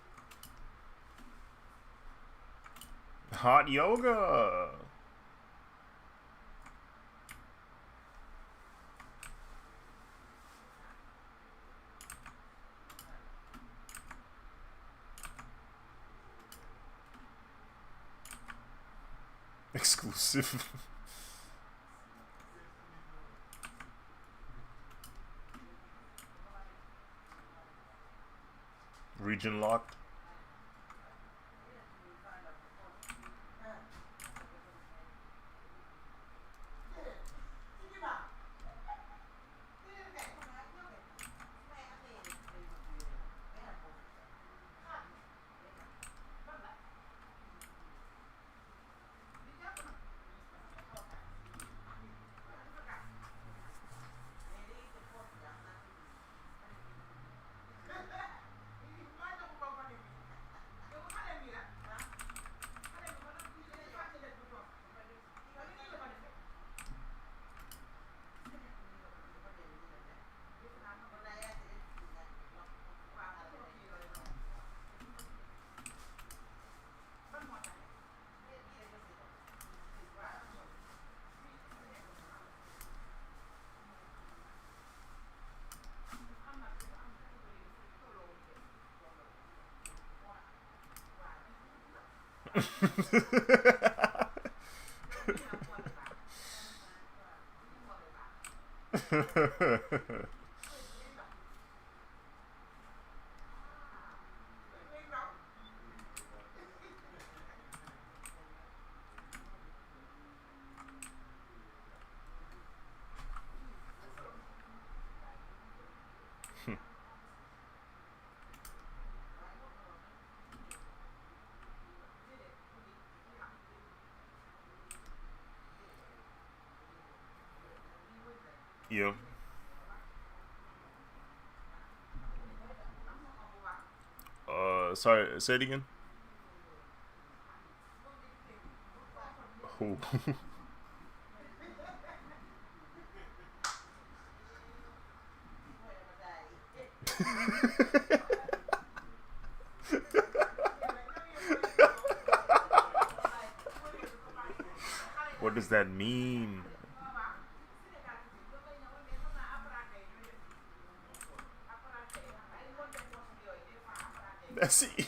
Hot yoga. Exclusive. Region locked. Yeah. Sorry, say it again. Who? What does that mean? That's it.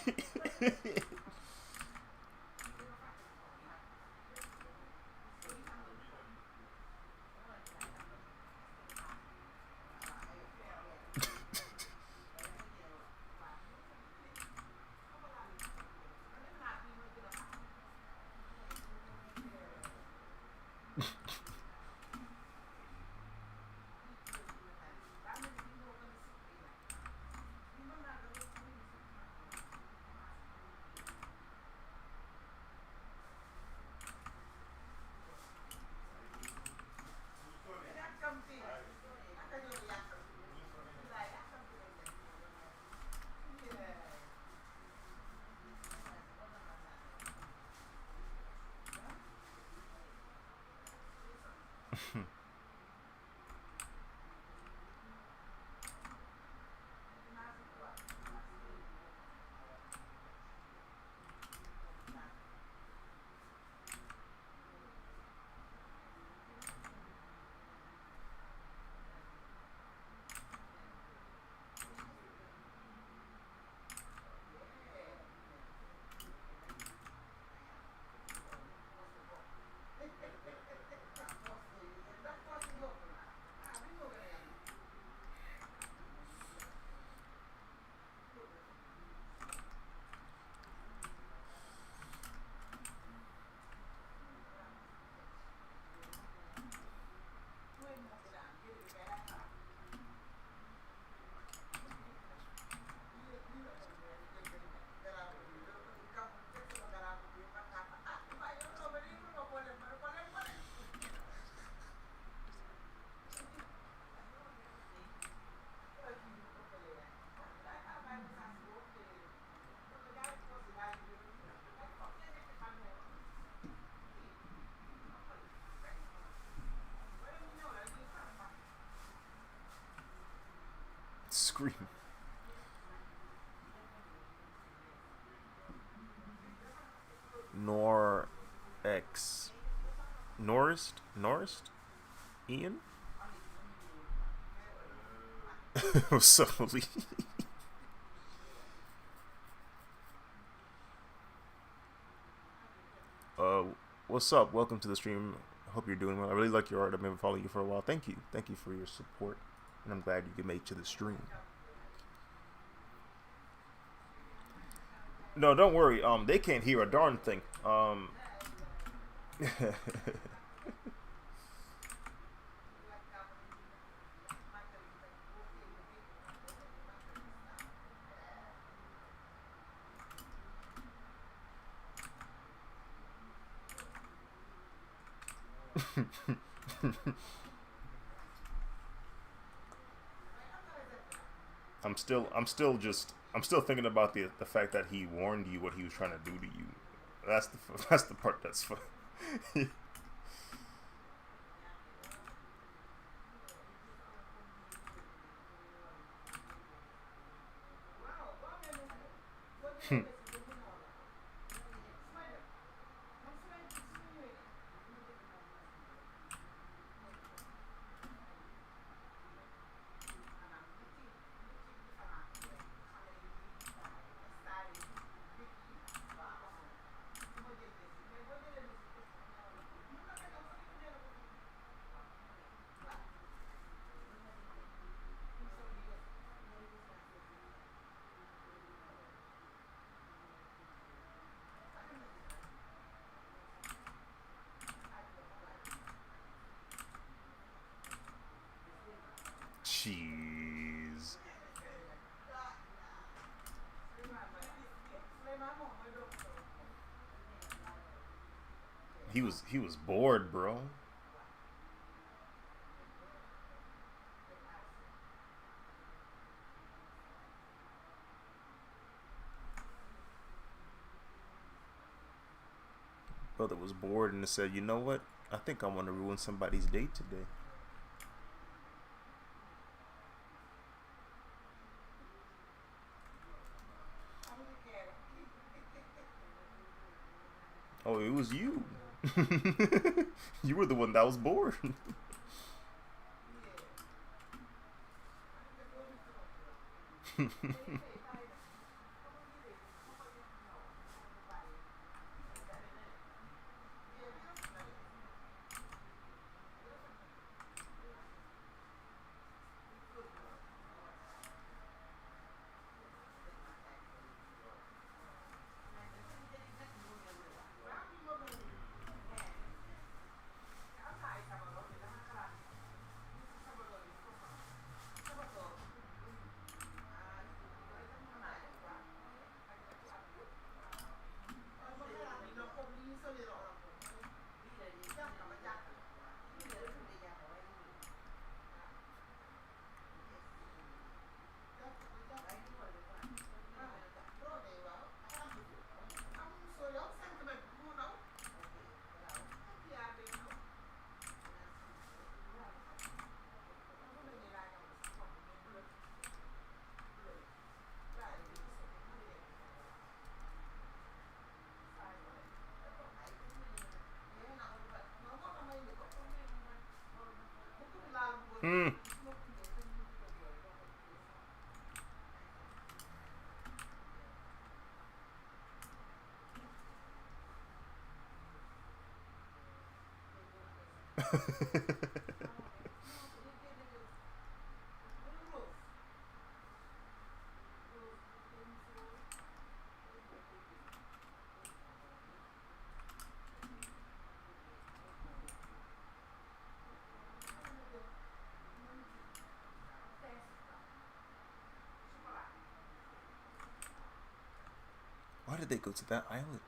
Scream. Nor X. Norist? Ian? What's up, Lee? uh, what's up? Welcome to the stream. Hope you're doing well. I really like your art. I've been following you for a while. Thank you. Thank you for your support. And I'm glad you can make it to the stream. No, don't worry. They can't hear a darn thing. I'm still thinking about the fact that he warned you what he was trying to do to you. That's the that's the part that's funny. Jeez. He was bored, bro. girl that was bored and said, you know what? I think I want to ruin somebody's date today. Oh, it was you. You were the one that was bored. Hmm. Why did they go to that island?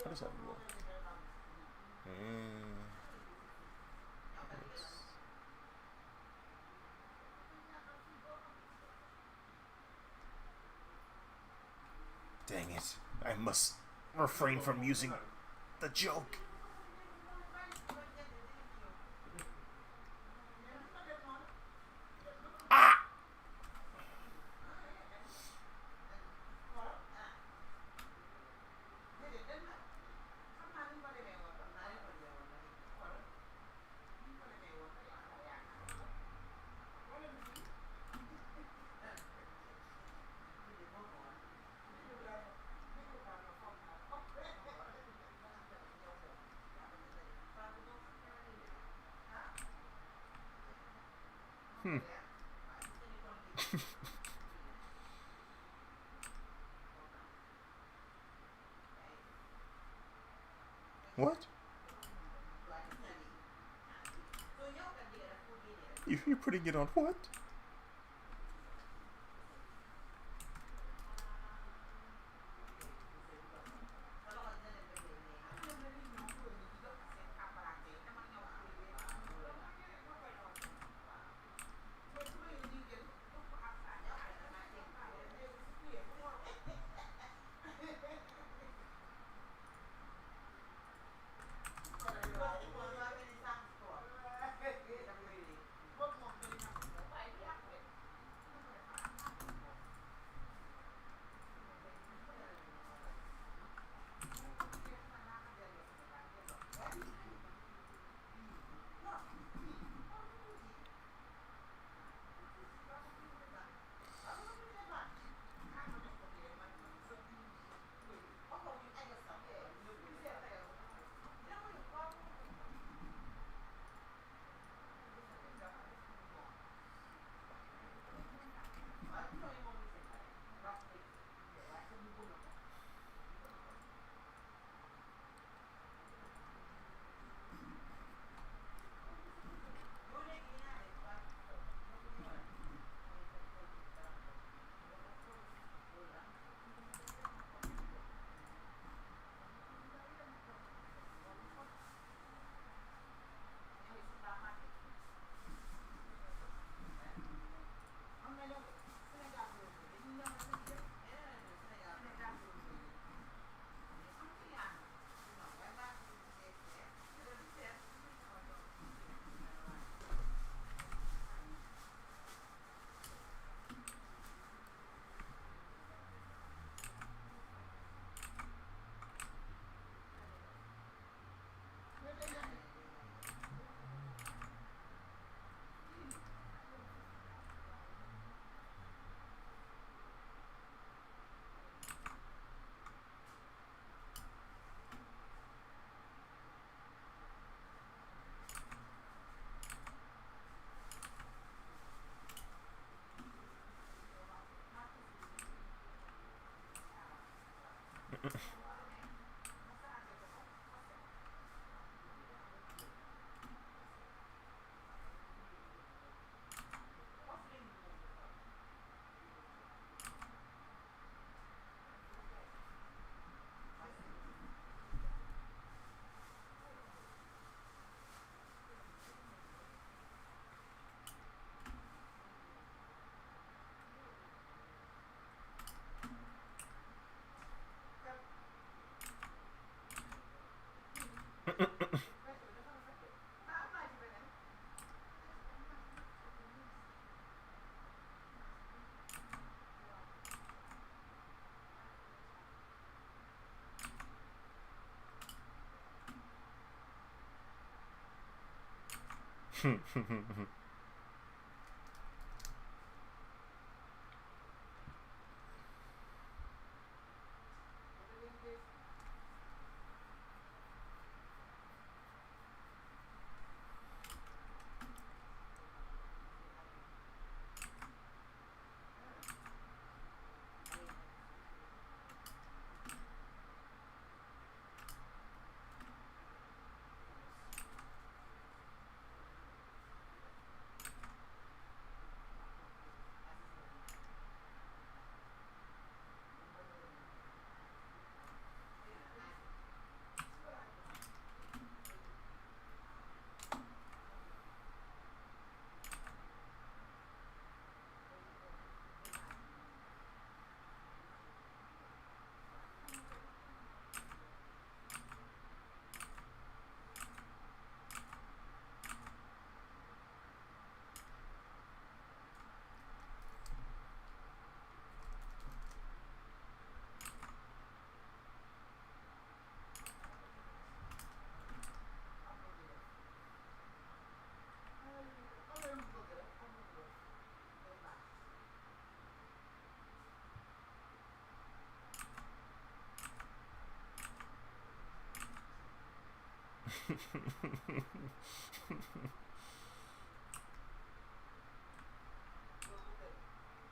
How does that work? Dang it. I must refrain from using the joke. Ah! What? You're putting it on what?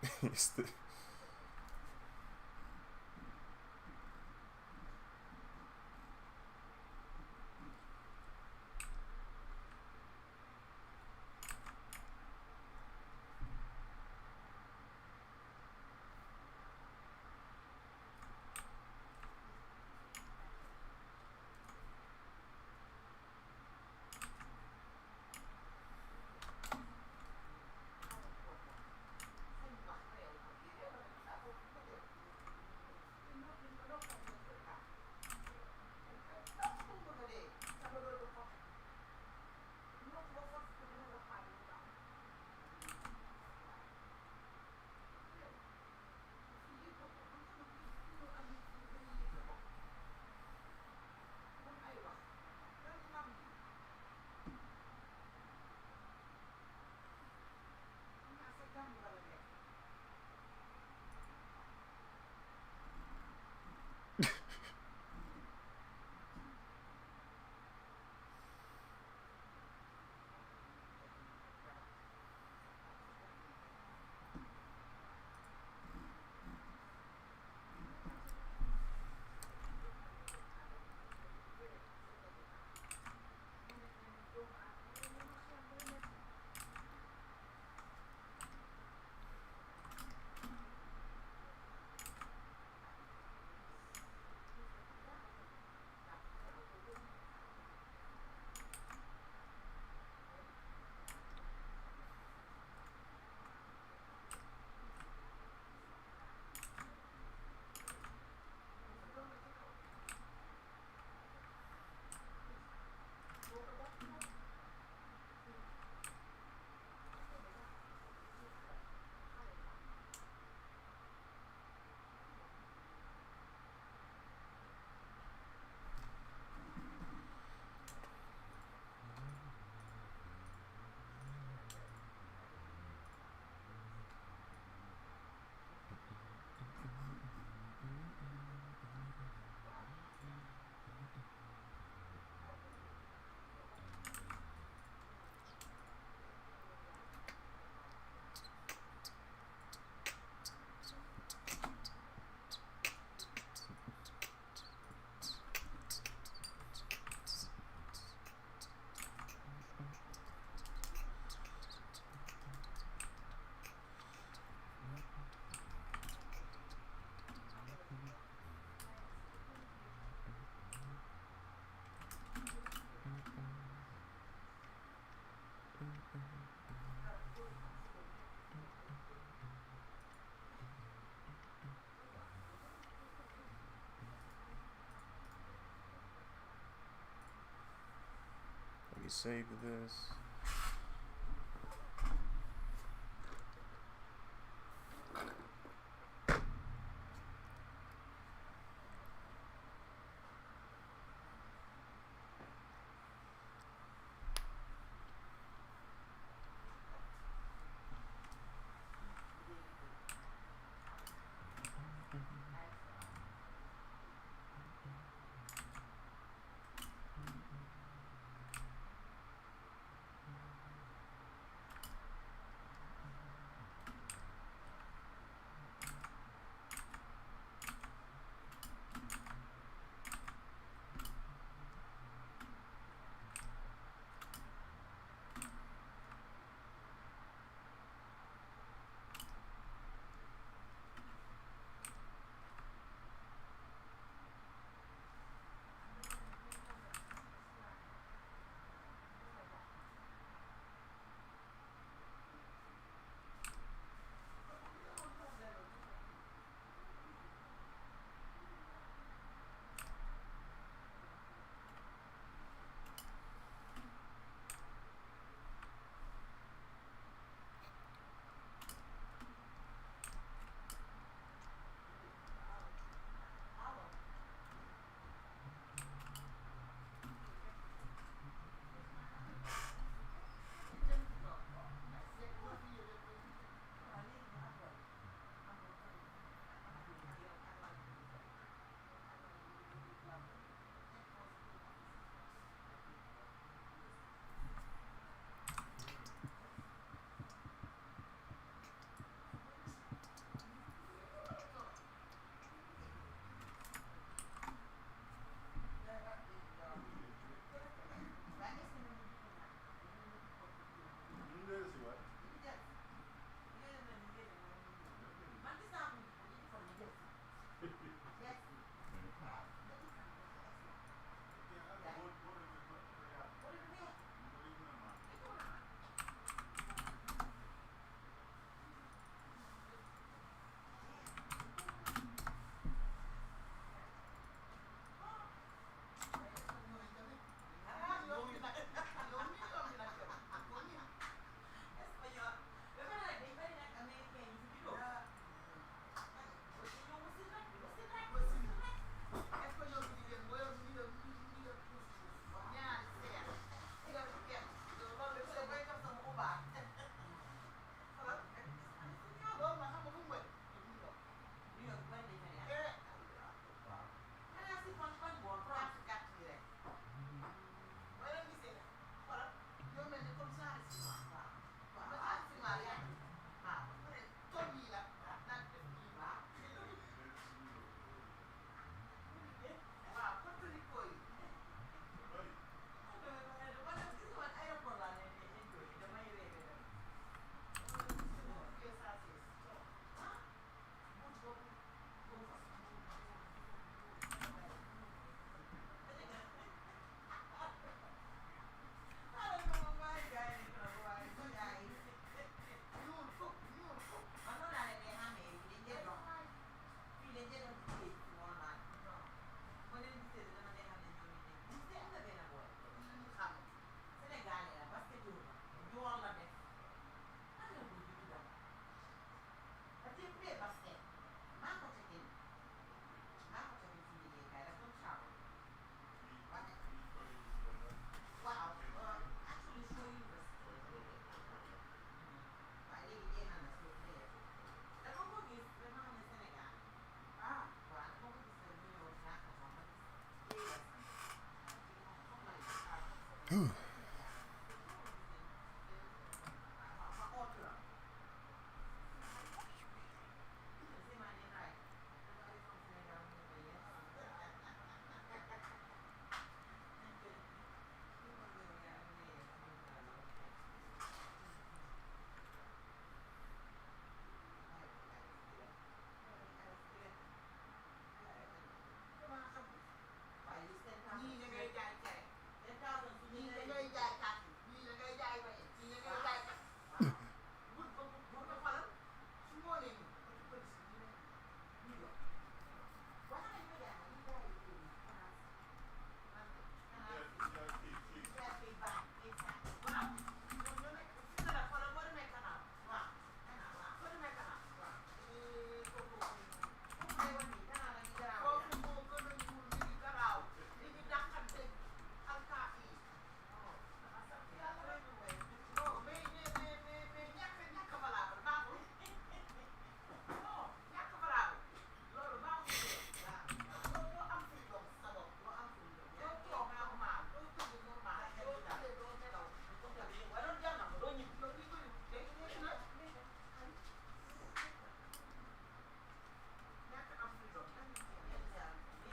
Let me save this.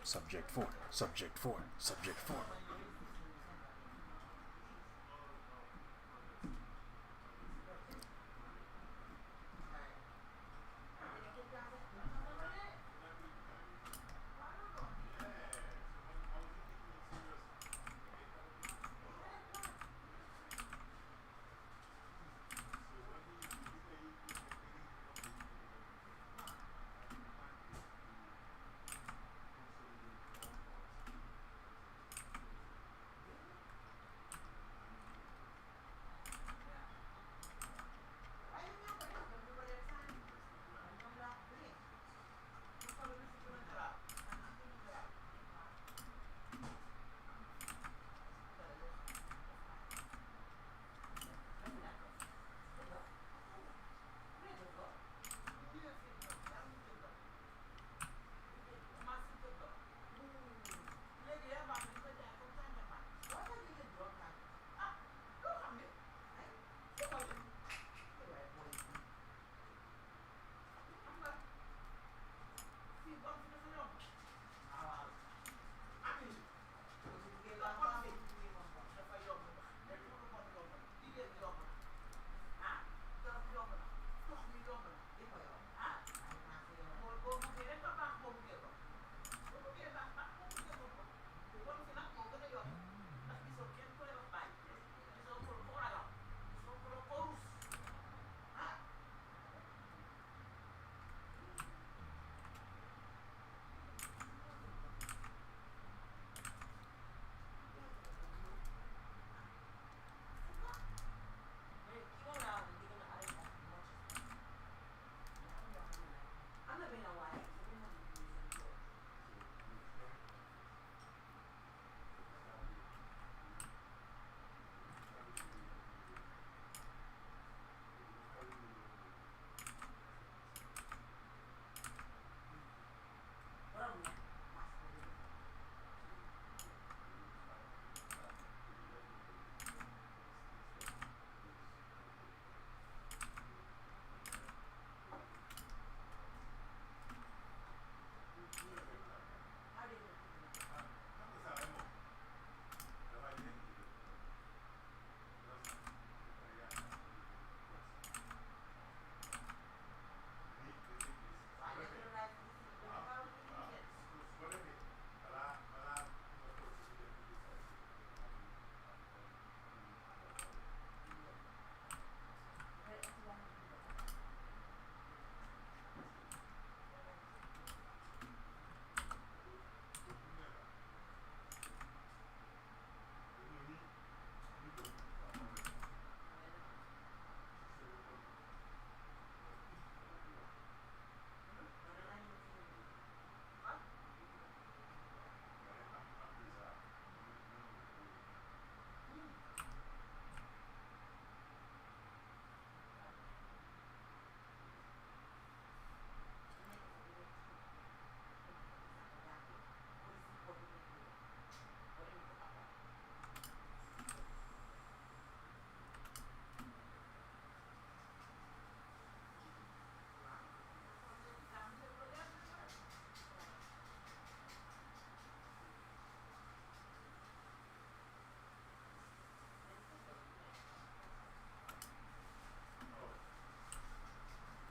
Subject 4, subject 4, subject 4.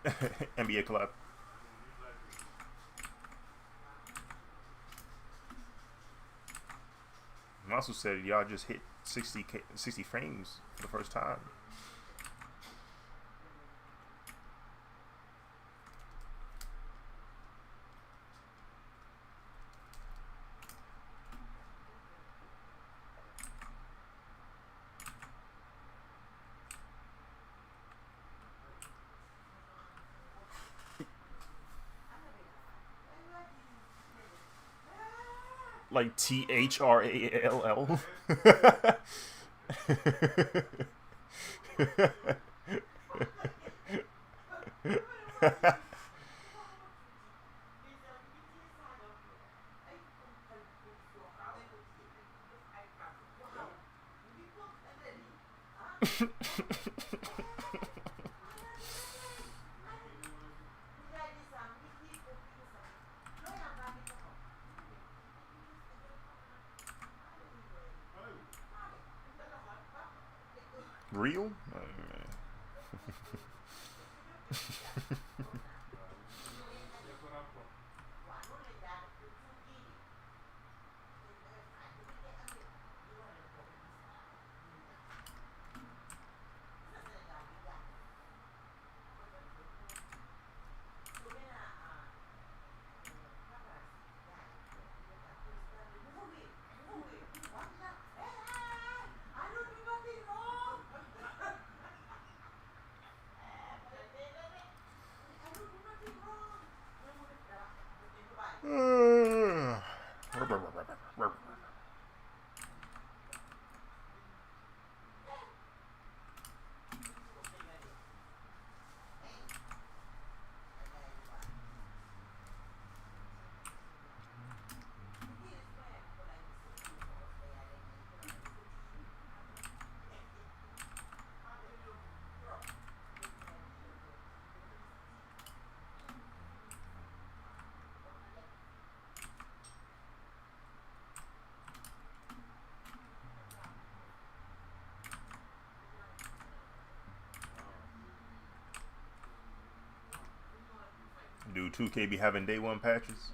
NBA collab. And also said y'all just hit 60 frames for the first time. Like THRALL. Real? Do 2K be having day one patches?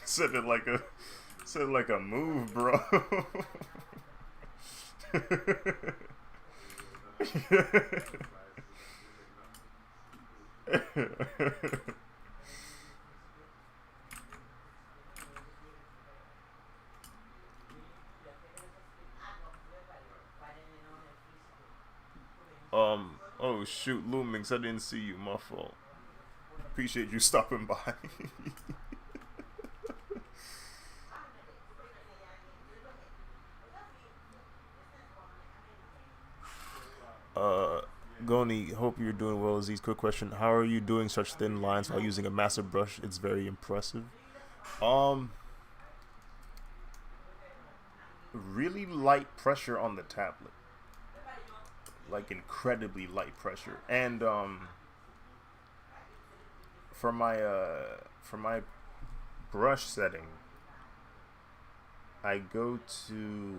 Said it like a move, bro. Oh shoot, Lumix, I didn't see you. My fault. Appreciate you stopping by. Goni, hope you're doing well. Aziz, quick question: how are you doing such thin lines while using a massive brush? It's very impressive. Um, really light pressure on the tablet, like incredibly light pressure, and for my brush setting, I go to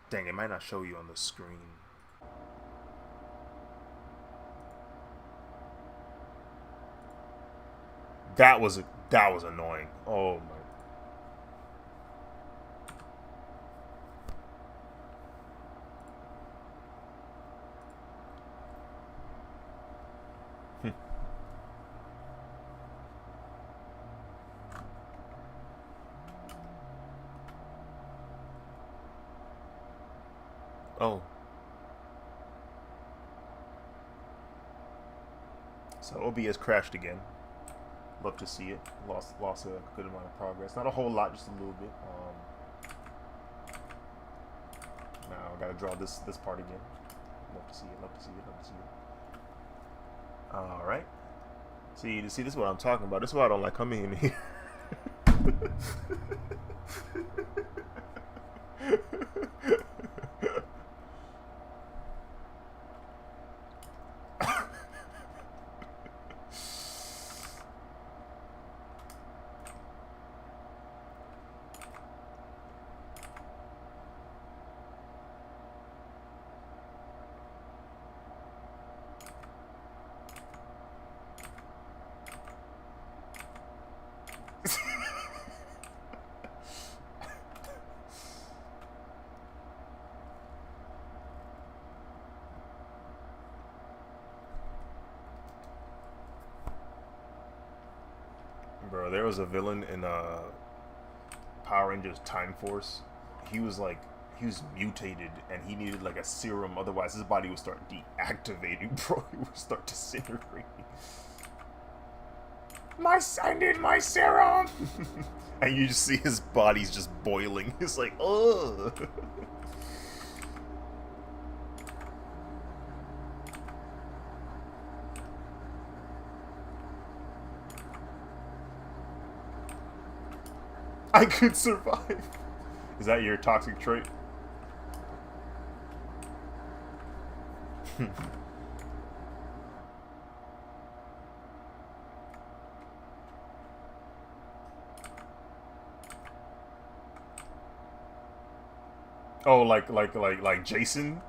dang, it might not show you on the screen. That was annoying. Oh my. Oh. So OBS crashed again. Love to see it. Lost a good amount of progress. Not a whole lot, just a little bit. Now I gotta draw this part again. Love to see it. Love to see it. Love to see it. All right. See, this is what I'm talking about. This is why I don't like coming in here. Bro, there was a villain in Power Rangers Time Force. He was mutated and he needed like a serum, otherwise his body would start deactivating, bro. He would start disintegrating. I need my serum. And you just see his body's just boiling. It's like, ugh. I could survive. Is that your toxic trait? Oh, like Jason?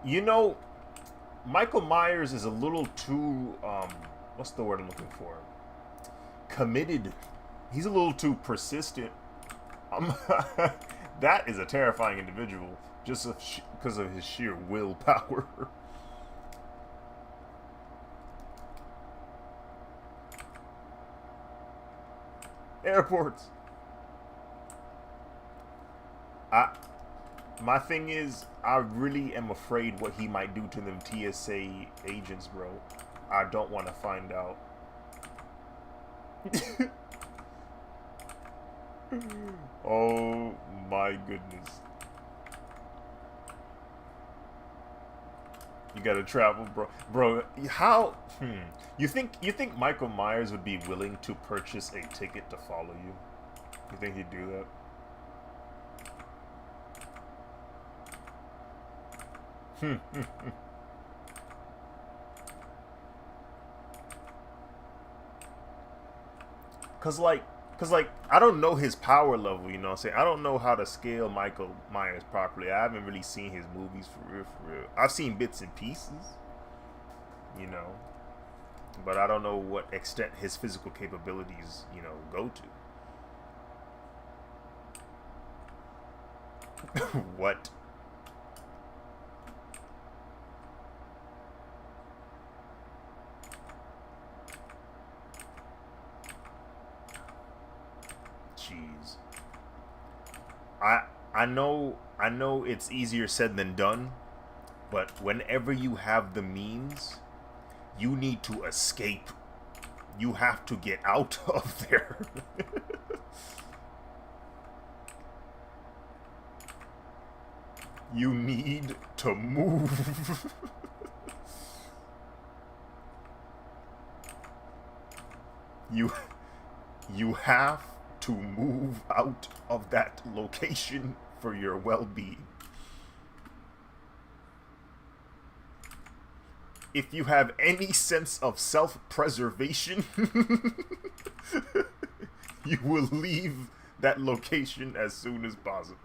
You know, Michael Myers is a little too what's the word I'm looking for? Committed. He's a little too persistent. That is a terrifying individual, just because of his sheer willpower. Airports. My thing is, I really am afraid what he might do to them TSA agents, bro. I don't want to find out. Oh my goodness. You gotta travel, bro. Bro, how? You think Michael Myers would be willing to purchase a ticket to follow you? You think he'd do that? Cause like, I don't know his power level. You know what I'm saying? I don't know how to scale Michael Myers properly. I haven't really seen his movies for real. For real, I've seen bits and pieces. You know, but I don't know what extent his physical capabilities, go to. What? Jeez. I know it's easier said than done, but whenever you have the means, you need to escape. You have to get out of there. You need to move. you you have to move out of that location for your well-being. If you have any sense of self-preservation, you will leave that location as soon as possible.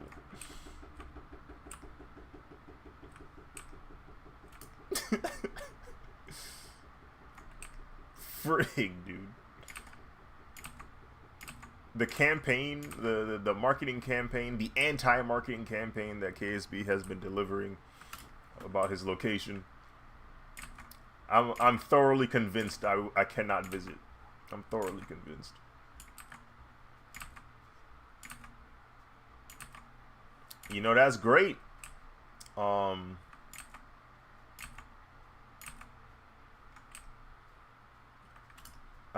Frig, dude. The campaign, the marketing campaign, the anti-marketing campaign that KSB has been delivering about his location, I'm thoroughly convinced I cannot visit. I'm thoroughly convinced. That's great. I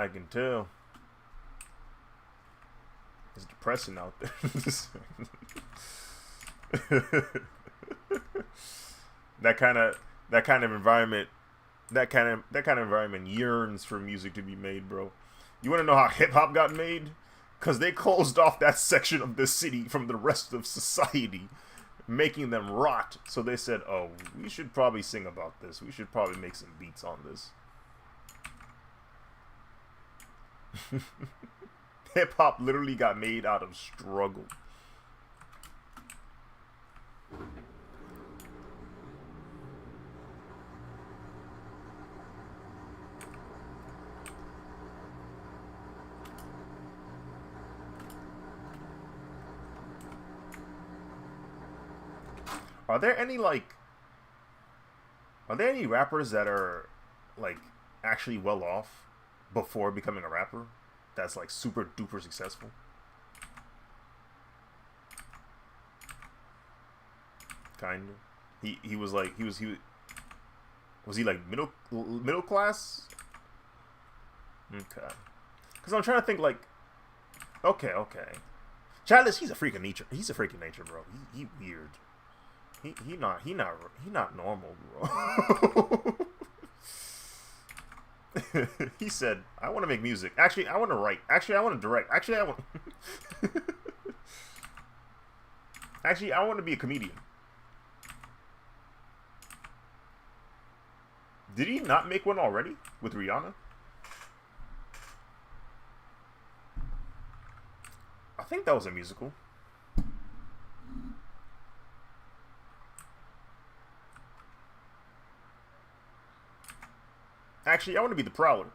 can tell. It's depressing out there. that kind of environment, that kind of environment yearns for music to be made, bro. You want to know how hip hop got made? Because they closed off that section of the city from the rest of society, making them rot. So they said, "Oh, we should probably sing about this. We should probably make some beats on this." Hip hop literally got made out of struggle. Are there any rappers that are actually well off before becoming a rapper? That's super duper successful. Kind of. He was middle class? Okay. Because I'm trying to think okay. Childish, he's a freak of nature. He's a freak of nature, bro. He weird. He not normal, bro. He said, "I want to make music. Actually, I want to write. Actually, I want to direct. Actually, I want. Actually, I want to be a comedian." Did he not make one already with Rihanna? I think that was a musical. Actually, I want to be the Prowler.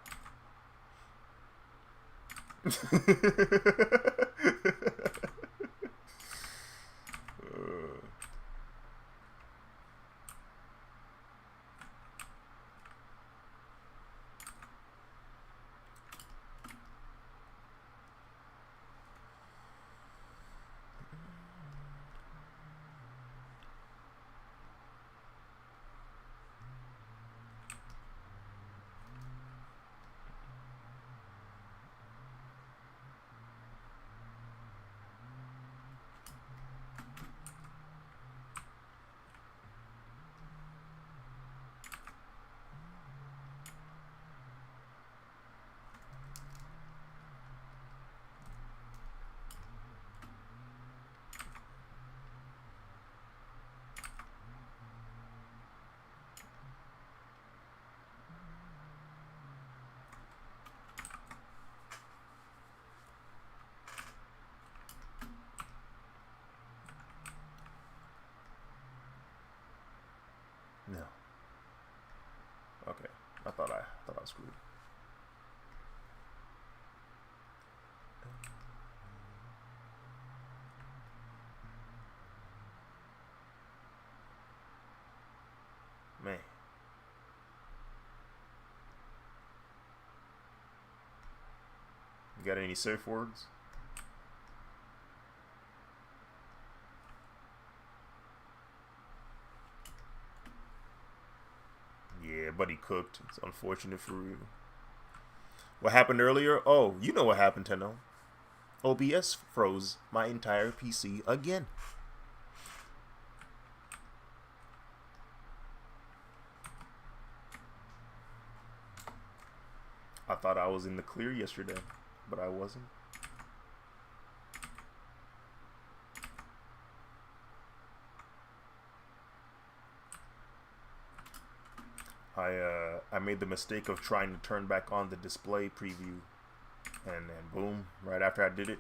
got screwed. Man. You got any safe words? Yeah, but he cooked. It's unfortunate for you. What happened earlier? Oh, you know what happened, Tenno. OBS froze my entire PC again. I thought I was in the clear yesterday, but I wasn't. I made the mistake of trying to turn back on the display preview, and boom, right after I did it,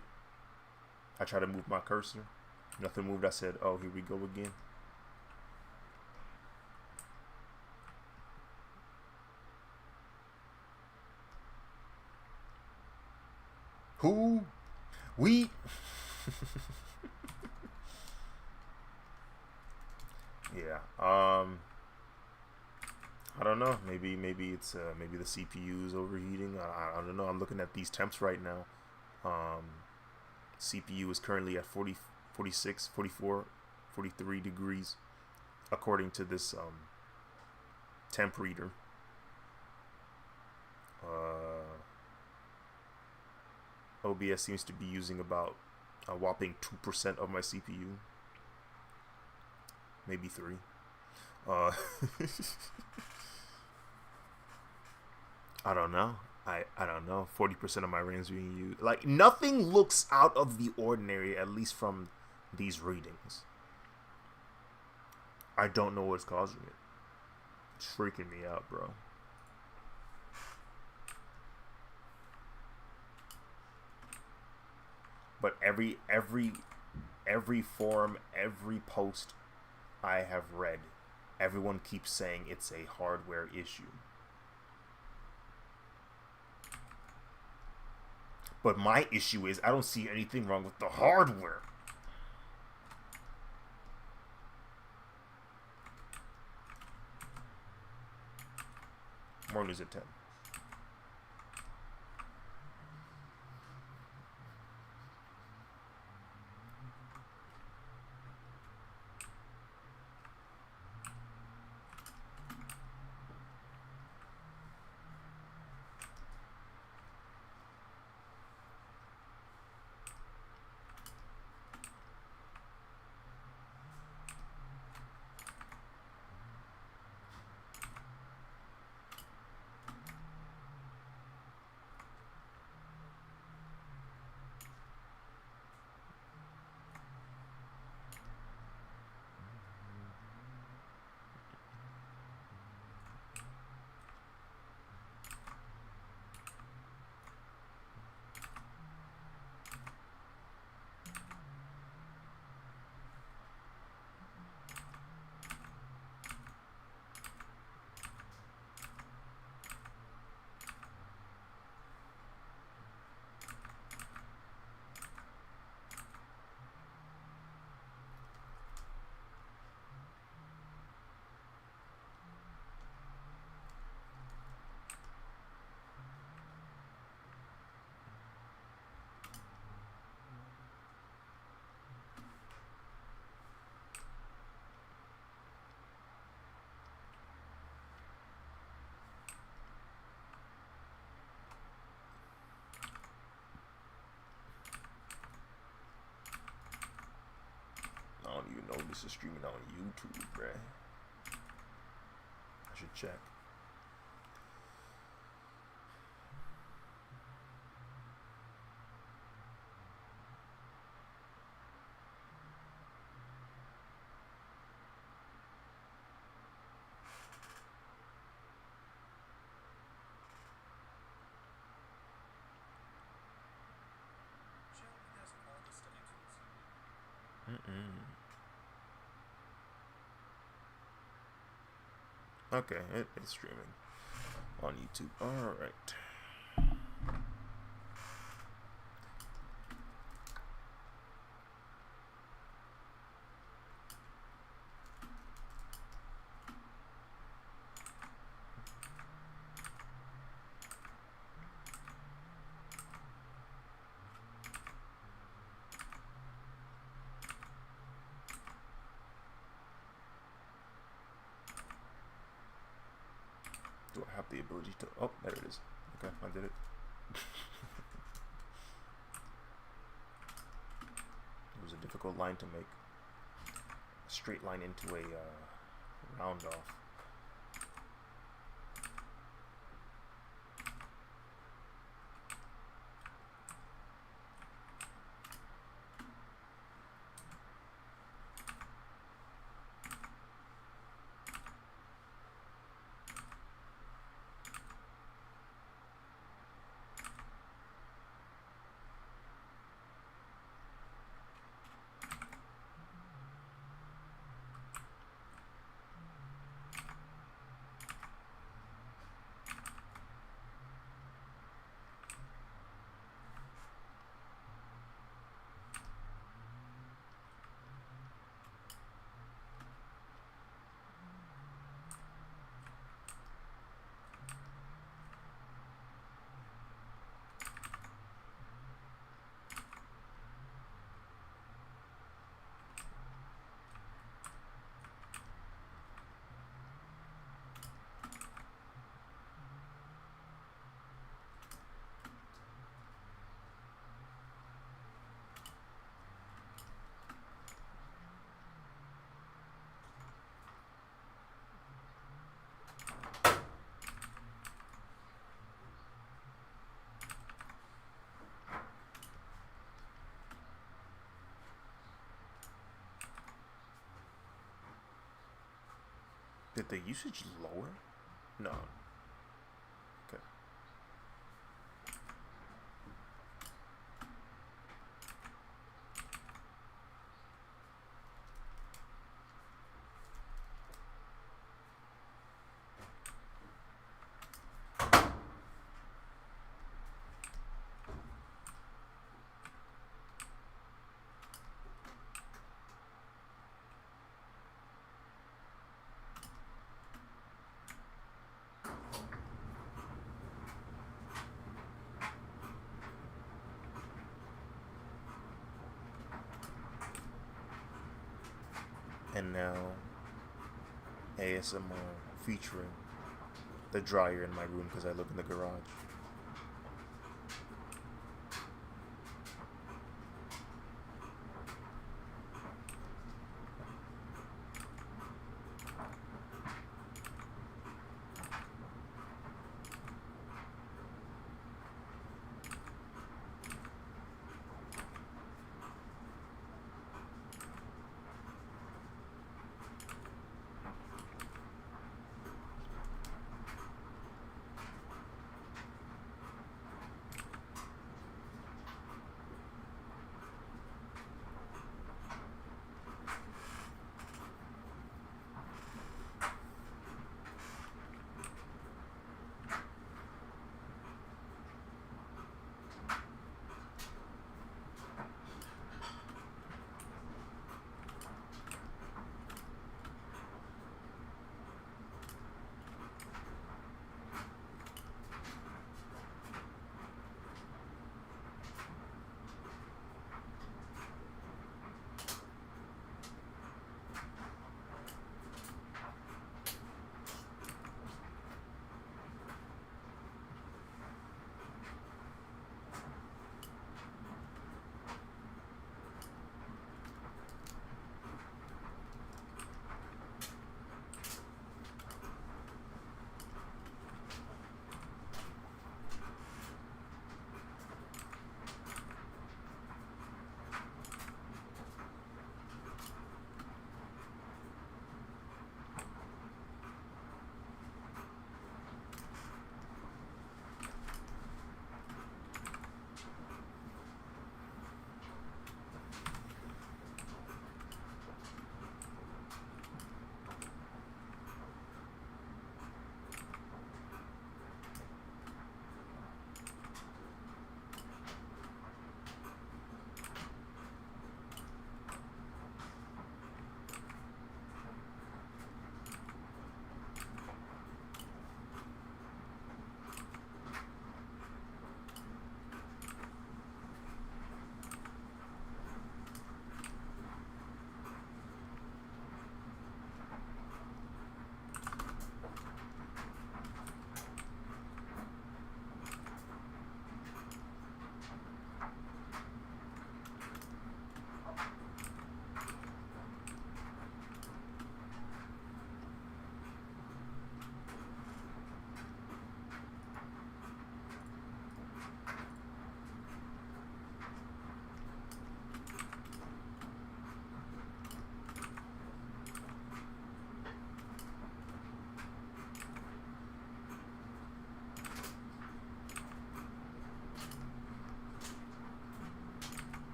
I tried to move my cursor. Nothing moved. I said, oh, here we go again. Who? We? Yeah. I don't know. Maybe it's maybe the CPU is overheating. I don't know. I'm looking at these temps right now. CPU is currently at 40, 46, 44, 43 degrees, according to this temp reader. OBS seems to be using about a whopping 2% of my CPU. Maybe 3. I don't know. I don't know. 40% of my RAM is being used. Like, nothing looks out of the ordinary, at least from these readings. I don't know what's causing it. It's freaking me out, bro. But every forum, every post I have read, everyone keeps saying it's a hardware issue. But my issue is I don't see anything wrong with the hardware. Morning's at 10. I don't even know this is streaming on YouTube, bruh. I should check. Okay, it's streaming. on YouTube. All right. Do I have the ability to... Oh, there it is. Okay, I did it. It was a difficult line to make. A straight line into a round off. Did the usage lower? No. Okay. And now, ASMR featuring the dryer in my room because I live in the garage.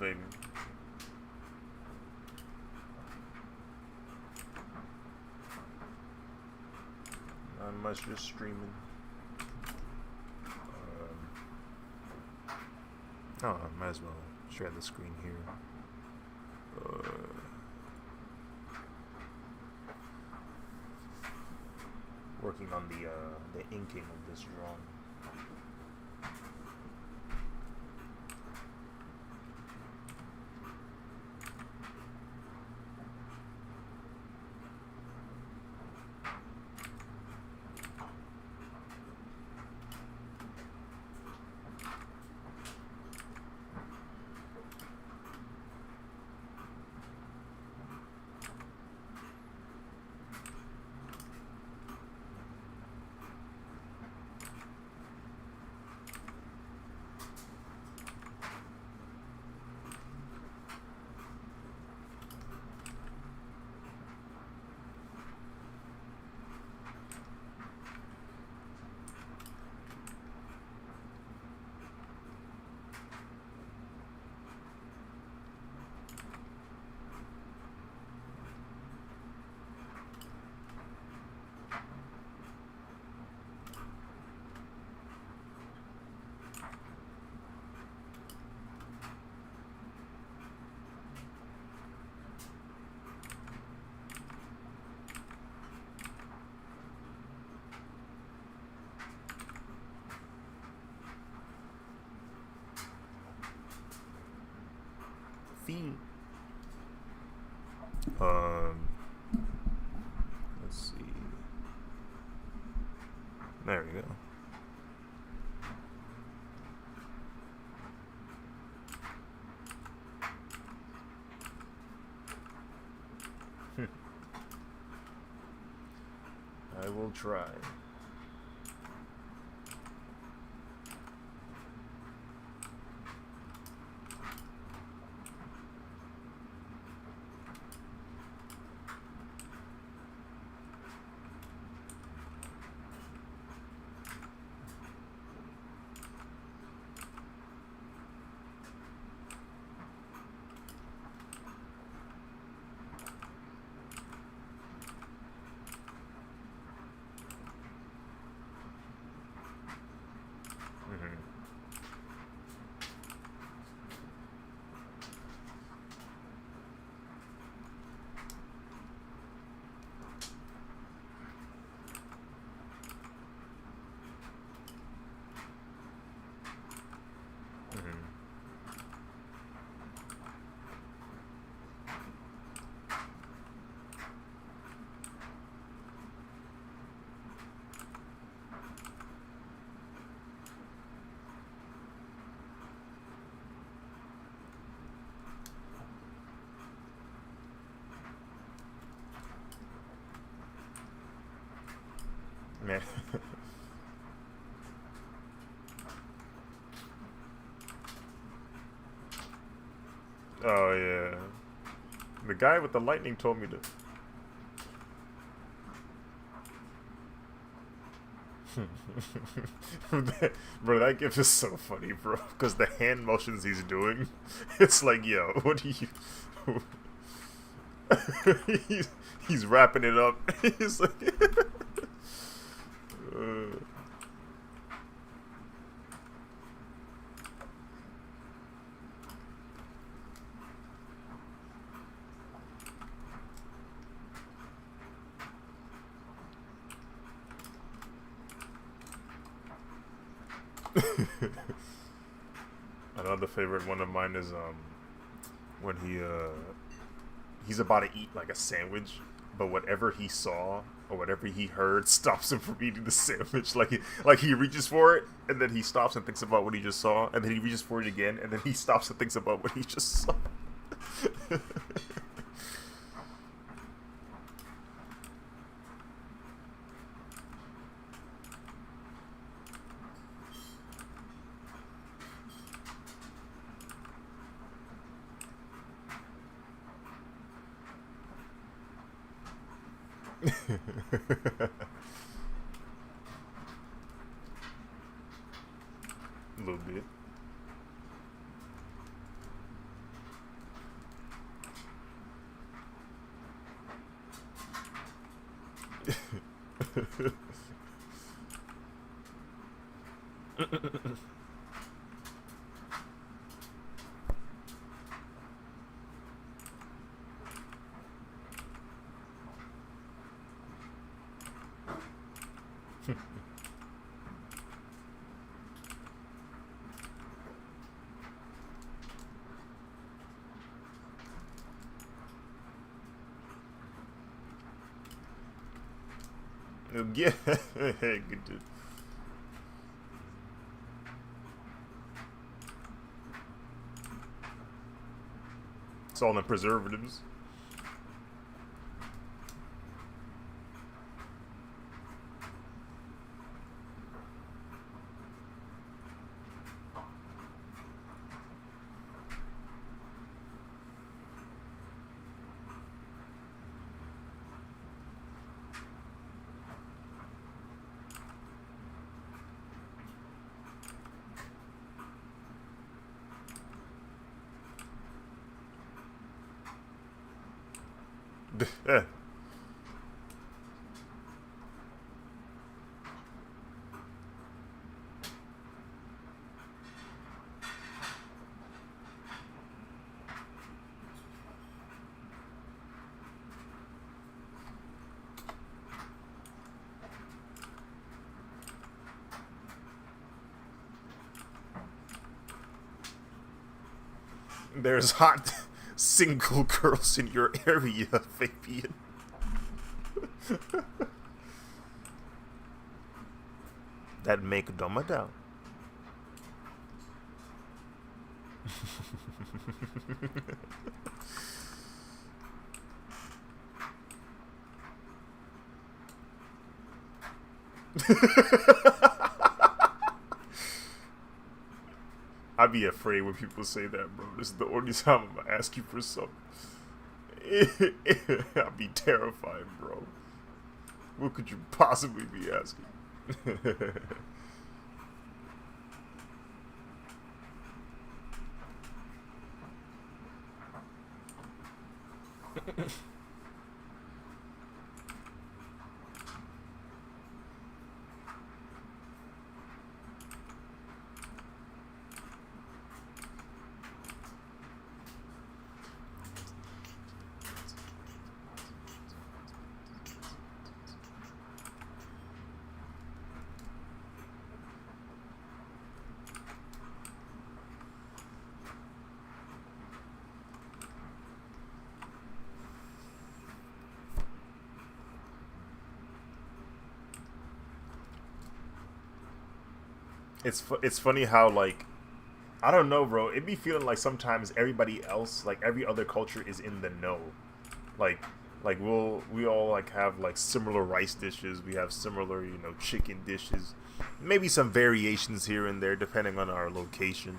thing. Not much, just streaming. I might as well share the screen here. Working on the inking of this drawing. Let's see. There we go. I will try. Man. Oh yeah. The guy with the lightning told me to. Bro, that gif is so funny, bro. Because the hand motions he's doing, it's like, yo, what do you? he's wrapping it up. He's like. Another favorite one of mine is when he's about to eat like a sandwich, but whatever he saw or whatever he heard stops him from eating the sandwich. Like he reaches for it and then he stops and thinks about what he just saw, and then he reaches for it again and then he stops and thinks about what he just saw. A little bit. Yeah, good dude. It's all in preservatives. There's hot single girls in your area, Fabian. That make dumber down. I'd be afraid when people say that, bro. This is the only time I'm gonna ask you for something. I'd be terrified, bro. What could you possibly be asking? It's funny how, like, I don't know, bro. It'd be feeling like sometimes everybody else, like every other culture, is in the know. Like we all like have like similar rice dishes. We have similar, chicken dishes. Maybe some variations here and there depending on our location.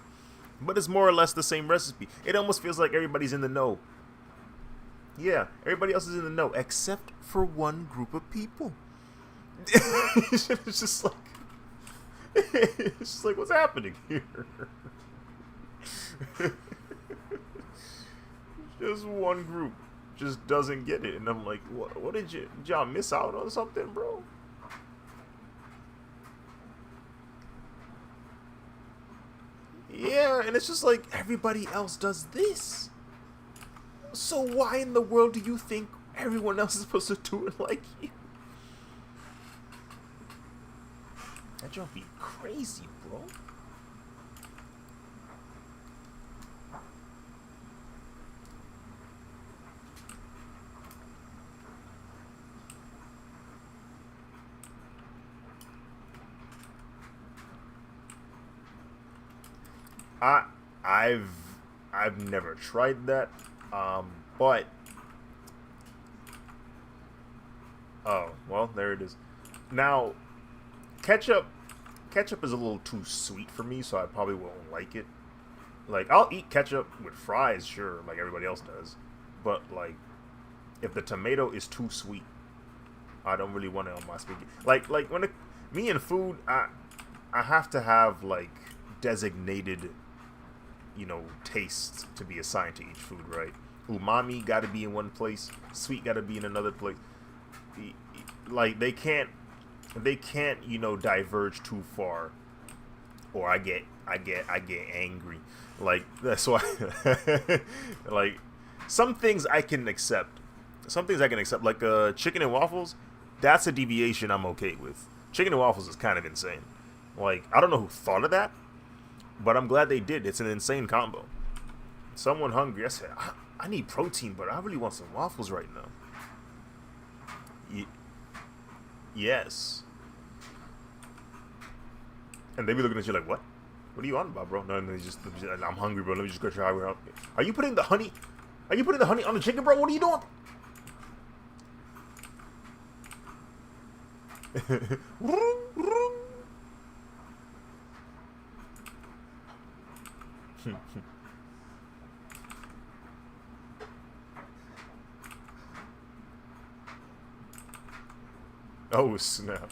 But it's more or less the same recipe. It almost feels like everybody's in the know. Yeah, everybody else is in the know except for one group of people. It's just like it's just like, what's happening here? Just one group just doesn't get it, and I'm like, what did y'all miss out on something, bro? Yeah, and it's just like everybody else does this. So why in the world do you think everyone else is supposed to do it like you? That joke be crazy, bro. I've never tried that, but oh well, there it is. Now, ketchup is a little too sweet for me, so I probably won't like it. Like, I'll eat ketchup with fries, sure, like everybody else does, but like, if the tomato is too sweet, I don't really want it on my spaghetti. Like when me and food, I have to have like designated, tastes to be assigned to each food, right? Umami got to be in one place, sweet got to be in another place. like they can't diverge too far, or I get angry. Like that's why, like some things I can accept. Some things I can accept, like chicken and waffles. That's a deviation I'm okay with. Chicken and waffles is kind of insane. Like I don't know who thought of that, but I'm glad they did. It's an insane combo. Someone hungry. I said, I need protein, but I really want some waffles right now. Yes. And they be looking at you like, what? What are you on about, bro? No, I'm hungry, bro. Let me just go try it out. Are you putting the honey? Are you putting the honey on the chicken, bro? What are you doing? Oh, snap.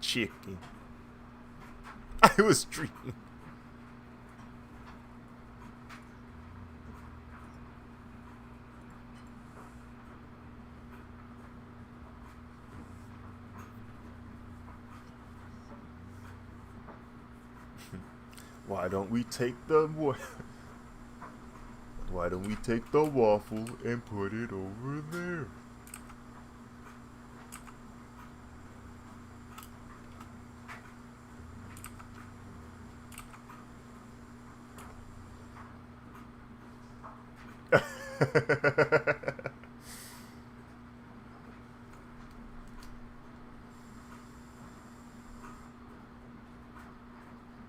Chicken. I was dreaming. Why don't we take the Why don't we take the waffle and put it over there?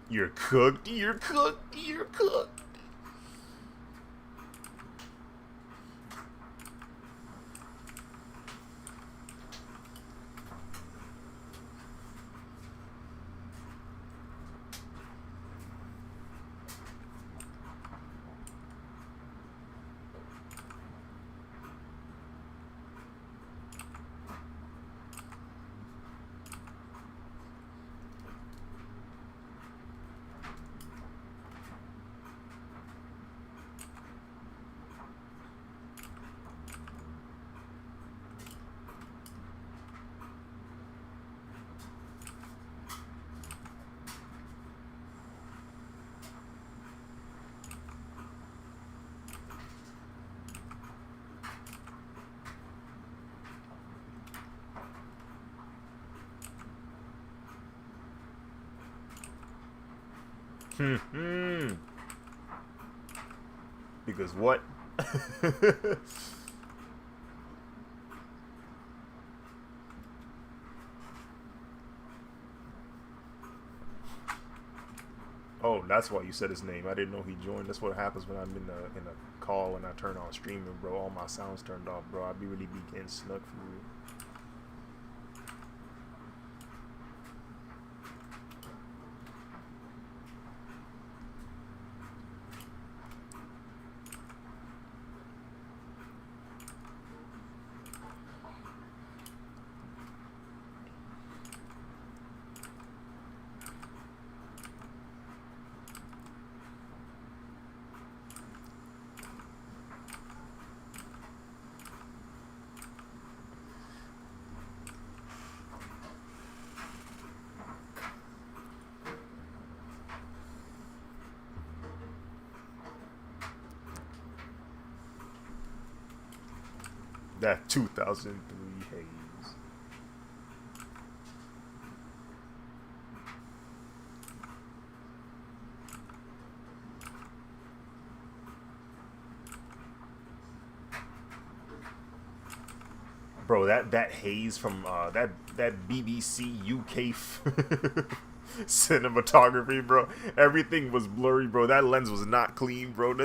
You're cooked. You're cooked. You're cooked. Because what? Oh, that's why you said his name. I didn't know he joined. That's what happens when I'm in a call and I turn on streaming, bro. All my sounds turned off, bro. I be really getting snuck for real. That 2003 haze. Bro, that haze from that BBC UK cinematography, bro. Everything was blurry, bro. That lens was not clean, bro.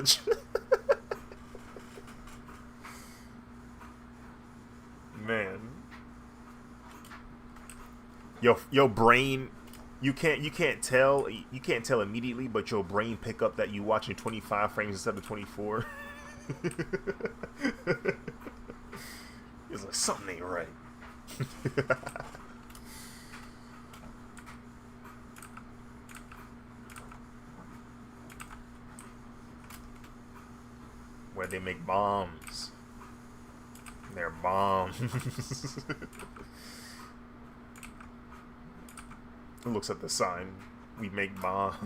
Man, your brain, you can't tell immediately, but your brain pick up that you watching 25 frames instead of 24. He's like, something ain't right. Where they make bombs. They're bombs. Looks at the sign. We make bombs.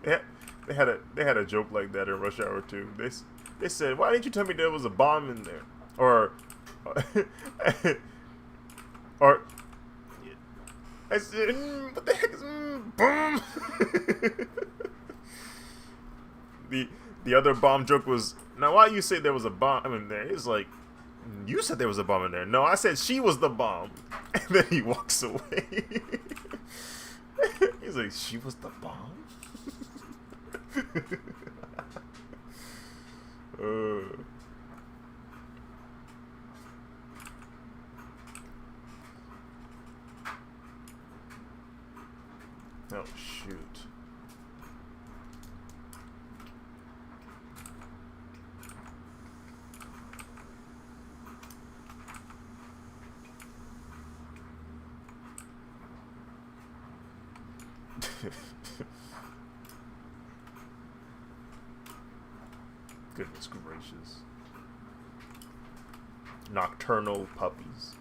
Yeah, they had a joke like that in Rush Hour 2. They said, "Why didn't you tell me there was a bomb in there?" Or or I said, "What the heck is boom?" The other bomb joke was, "Now why you say there was a bomb in there?" He's like, "You said there was a bomb in there." "No, I said she was the bomb." And then he walks away. He's like, "She was the bomb?" Oh shoot. Goodness gracious. Nocturnal puppies.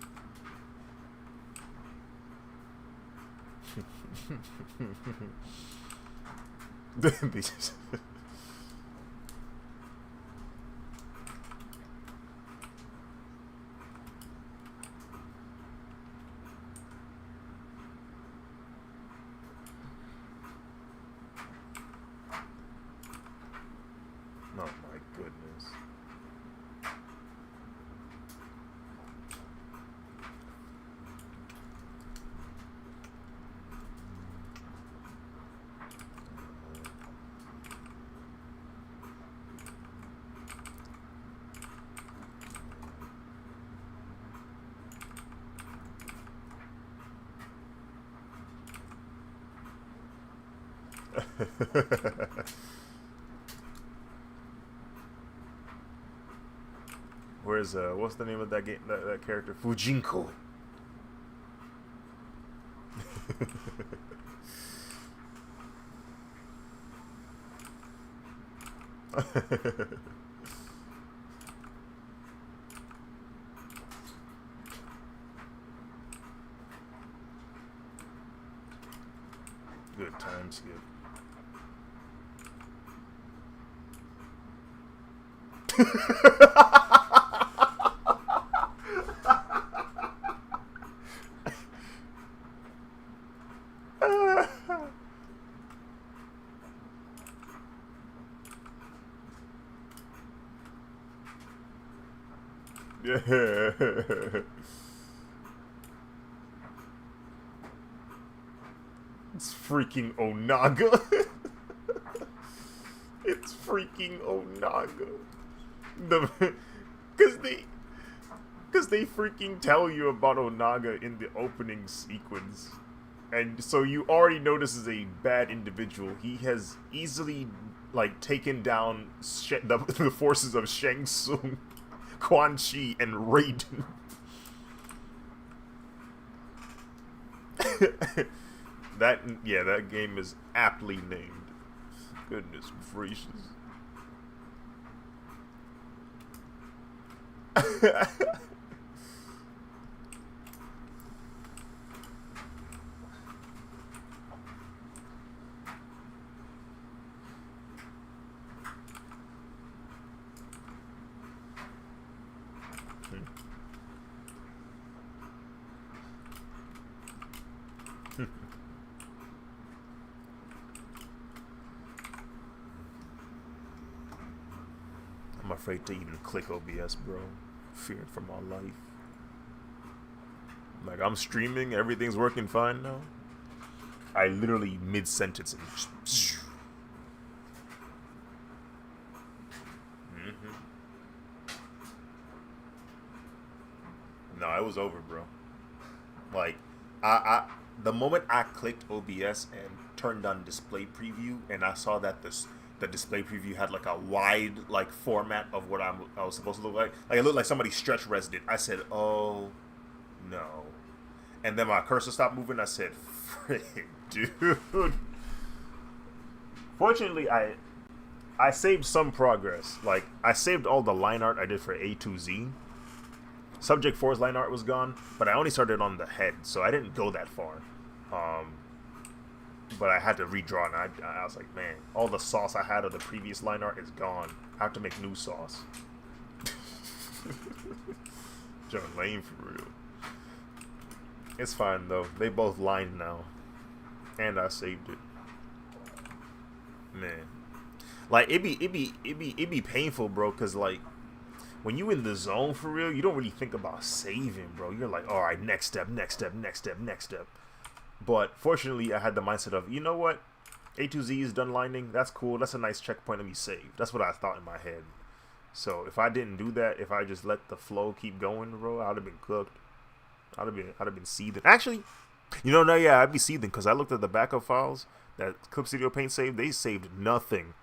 Oh my goodness. Where's what's the name of that game, that character? Fujinko. Good time skip. Yeah. It's freaking Onaga. It's freaking Onaga. Because they freaking tell you about Onaga in the opening sequence. And so you already know this is a bad individual. He has easily, like, taken down the forces of Shang Tsung, Quan Chi, and Raiden. That game is aptly named. Goodness gracious. I'm afraid to even click OBS, bro. Fearing for my life. Like, I'm streaming, everything's working fine now. I literally mid-sentence and No, it was over, bro. Like, The moment I clicked OBS and turned on display preview, and I saw that the display preview had like a wide like format of what I was supposed to look like it looked like somebody stretch rested it. I said, oh no, and then my cursor stopped moving. I said, frick, dude. Fortunately, I saved some progress. Like, I saved all the line art I did for A2Z. Subject 4's line art was gone, but I only started on the head, so I didn't go that far. But I had to redraw, and I was like, man, all the sauce I had of the previous line art is gone. I have to make new sauce. John Lane for real. It's fine, though. They both lined now. And I saved it. Man. Like, it be painful, bro, because, like, when you in the zone for real, you don't really think about saving, bro. You're like, all right, next step. But fortunately, I had the mindset of, you know what? A2Z is done lining. That's cool. That's a nice checkpoint. Let me save. That's what I thought in my head. So if I didn't do that, if I just let the flow keep going, bro, I'd have been cooked. I'd have been seething. Actually, you know, no, yeah, I'd be seething because I looked at the backup files that Clip Studio Paint saved. They saved nothing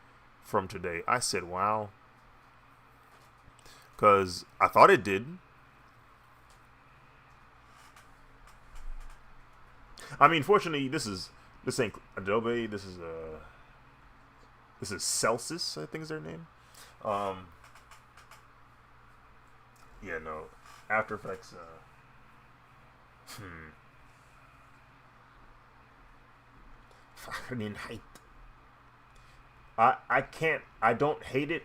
from today. I said, wow. Because I thought it did. I mean, fortunately, this ain't Adobe. This is Celsius, I think is their name. Yeah, no, After Effects. Fahrenheit. I can't. I don't hate it.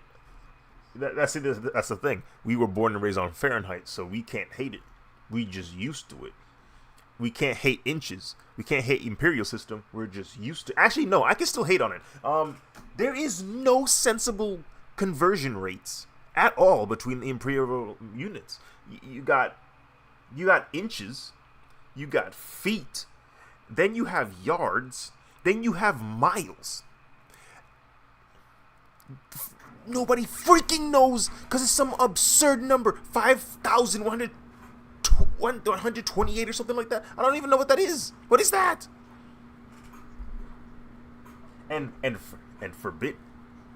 That's the thing. We were born and raised on Fahrenheit, so we can't hate it. We just used to it. We can't hate inches. We can't hate imperial system. We're just used to. Actually, no. I can still hate on it. There is no sensible conversion rates at all between the imperial units. You got inches. You got feet. Then you have yards. Then you have miles. Nobody freaking knows because it's some absurd number, 5,128 or something like that. I don't even know what that is. What is that? And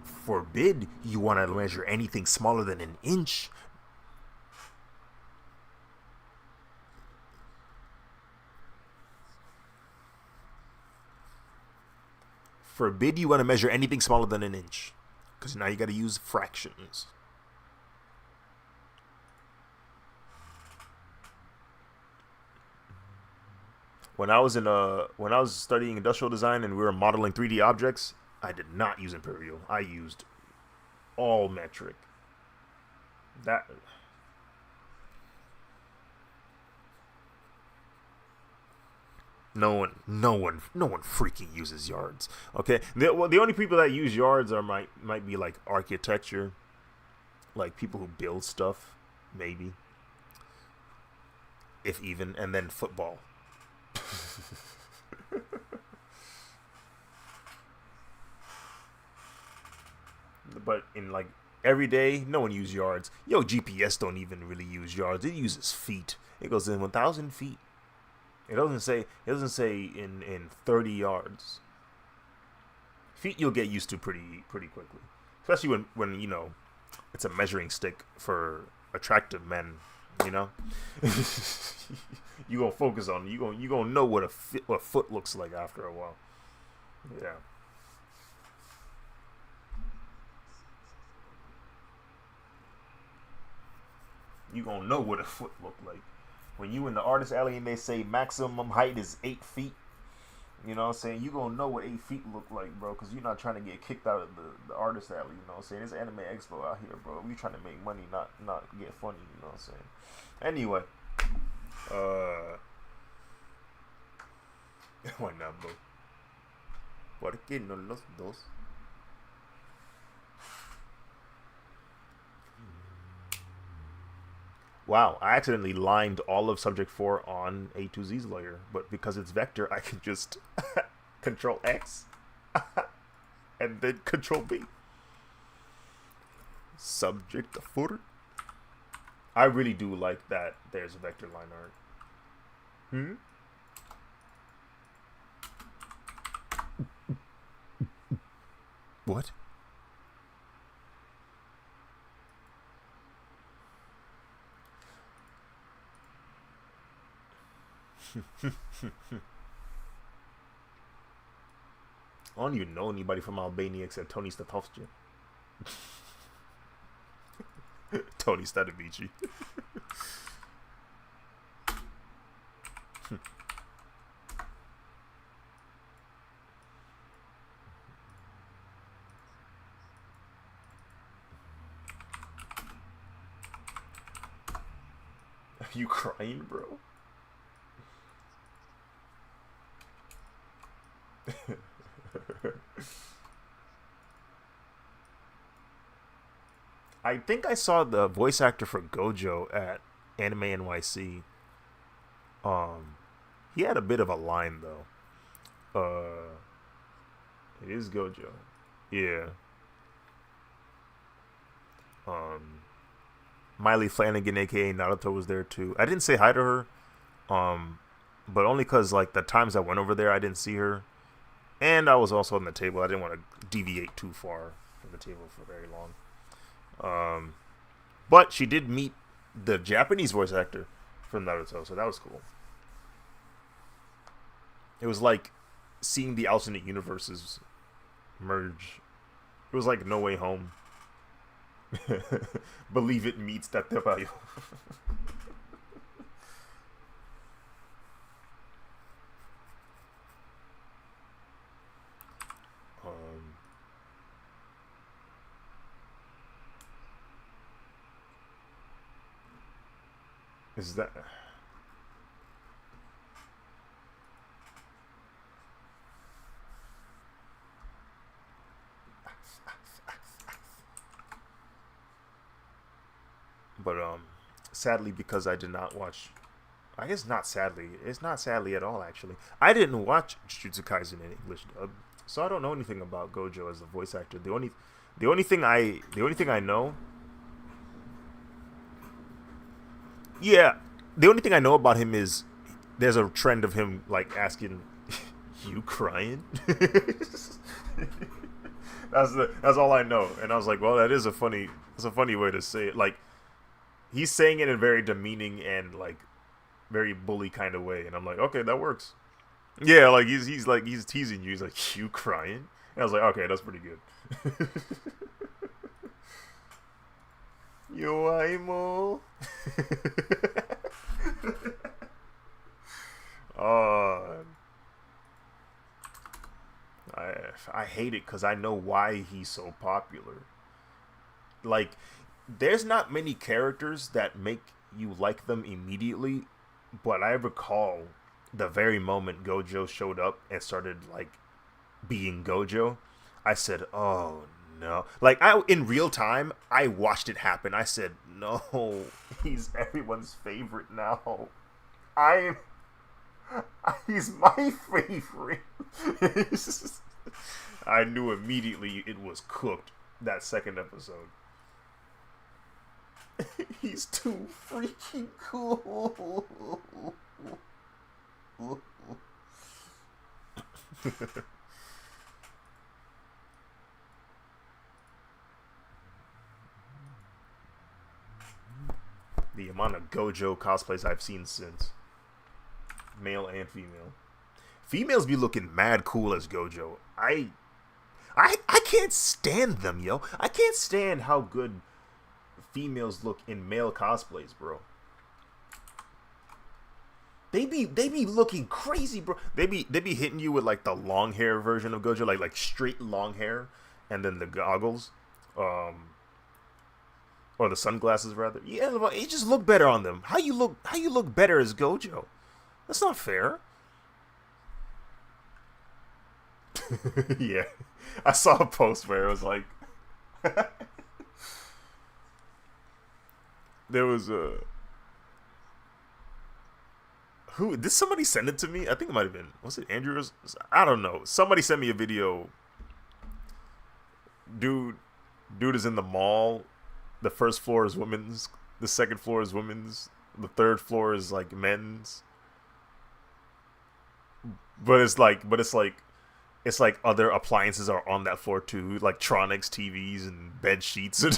forbid you want to measure anything smaller than an inch. Forbid you want to measure anything smaller than an inch. Because now you got to use fractions. When I was studying industrial design and we were modeling 3D objects, I did not use imperial. I used all metric. No one freaking uses yards. Okay, the only people that use yards might be like architecture, like people who build stuff, maybe, if even, and then football. But in like every day, no one uses yards. Yo, GPS don't even really use yards. It uses feet. It goes in 1,000 feet. It doesn't say in 30 yards. Feet you'll get used to pretty quickly. Especially when you know it's a measuring stick for attractive men, you know? You gonna focus on you gonna know what a foot looks like after a while. Yeah. You gonna know what a foot look like. When you in the artist alley and they say maximum height is 8 feet, you know what I'm saying? You gonna know what 8 feet look like, bro, because you're not trying to get kicked out of the artist alley, you know what I'm saying? It's Anime Expo out here, bro. We trying to make money, not get funny, you know what I'm saying? Anyway, bueno, bro. ¿Por qué no los dos? Wow, I accidentally lined all of subject 4 on A2Z's layer, but because it's vector, I can just Control X and then Control B. Subject 4. I really do like that there's vector line art. What? I don't even know anybody from Albania except Tony Statovci. Tony Statovici. Are you crying, bro? I think I saw the voice actor for Gojo at Anime NYC. He had a bit of a line though. It is Gojo. Yeah. Miley Flanagan, aka Naruto, was there too. I didn't say hi to her, but only because like the times I went over there, I didn't see her, and I was also on the table. I didn't want to deviate too far from the table for very long. But she did meet the Japanese voice actor from Naruto, so that was cool. It was like seeing the alternate universes merge. It was like No Way Home. Believe it meets that Tebayo. Is that... But sadly, because I did not watch, I guess not sadly, it's not sadly at all actually. I didn't watch Jujutsu Kaisen in English dub, so I don't know anything about Gojo as a voice actor. The only thing I know, yeah, the only thing I know about him is there's a trend of him like asking, "You crying?" That's all I know, and I was like, well, that's a funny way to say it. Like, he's saying it in a very demeaning and like very bully kind of way, and I'm like, okay, that works. Yeah, like he's teasing you. He's like, "You crying?" And I was like, okay, that's pretty good. Yo, amo. uh, I hate it because I know why he's so popular. Like, there's not many characters that make you like them immediately, but I recall the very moment Gojo showed up and started like being Gojo, I said, "Oh no!" Like, in real time, I watched it happen. I said, "No, he's everyone's favorite now. I He's my favorite." I knew immediately it was cooked that second episode. He's too freaking cool. The amount of Gojo cosplays I've seen since, male and female. Females be looking mad cool as Gojo. I can't stand them, yo. I can't stand how good females look in male cosplays, bro. They be looking crazy, bro. They be hitting you with like the long hair version of Gojo, like straight long hair, and then the goggles, or the sunglasses rather. Yeah, it just look better on them. How you look better as Gojo? That's not fair. Yeah, I saw a post where it was like, there was a. Who did somebody send it to me? I think it might have been. Was it Andrew? I don't know. Somebody sent me a video. Dude is in the mall. The first floor is women's. The second floor is women's. The third floor is like men's. But it's like it's like other appliances are on that floor too, like Tronics TVs and bed sheets and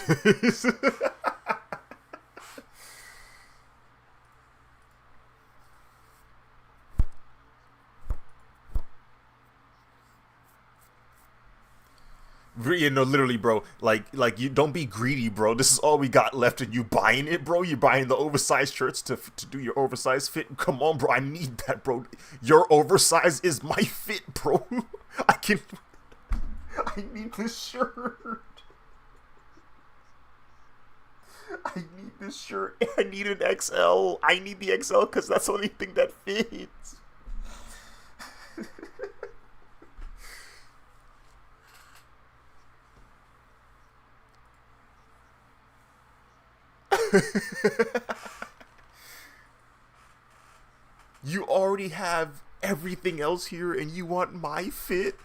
you know, literally, bro. Like you don't be greedy, bro. This is all we got left, and you buying it, bro. You buying the oversized shirts to do your oversized fit. Come on, bro. I need that, bro. Your oversized is my fit, bro. I can. I need this shirt. I need this shirt. I need an XL. I need the XL because that's the only thing that fits. You already have everything else here and you want my fit?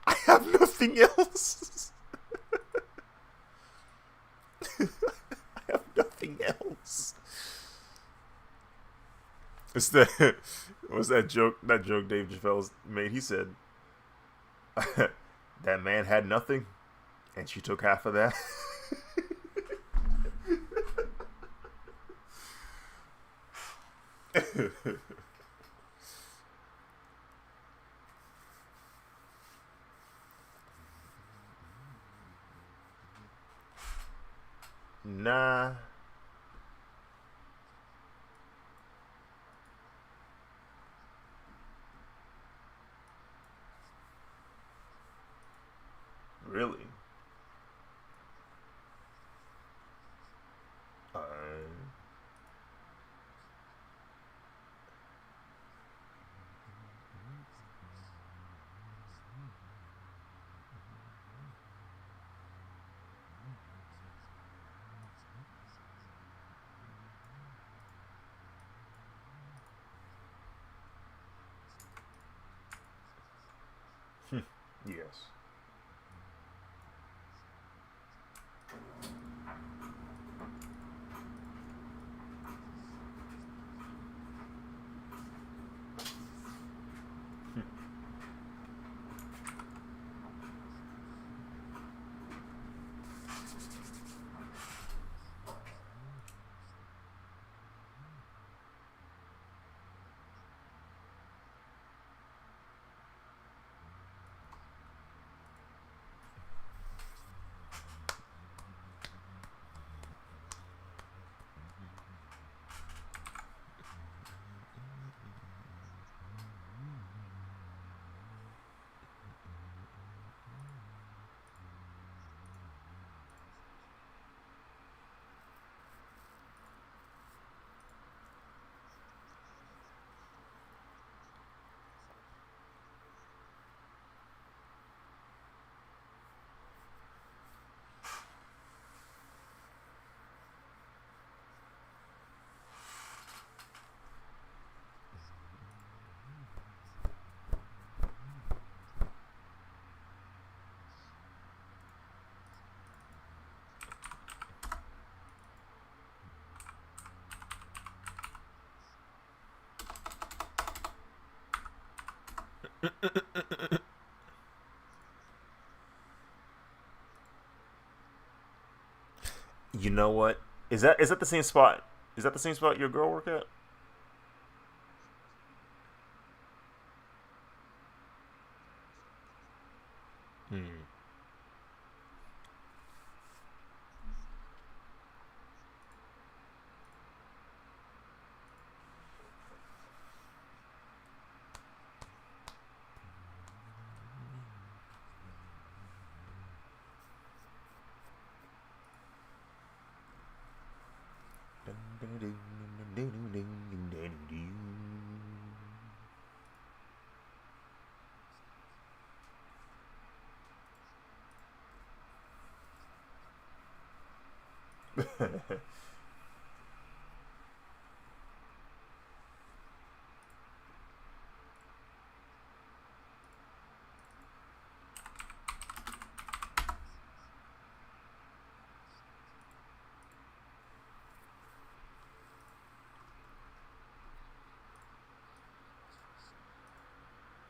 I have nothing else. I have nothing else. It's the what's that joke? That joke Dave Chappelle made. He said, "That man had nothing, and she took half of that." Nah, really. Uh, yes. You know what? Is that the same spot? Is that the same spot your girl work at? Hmm.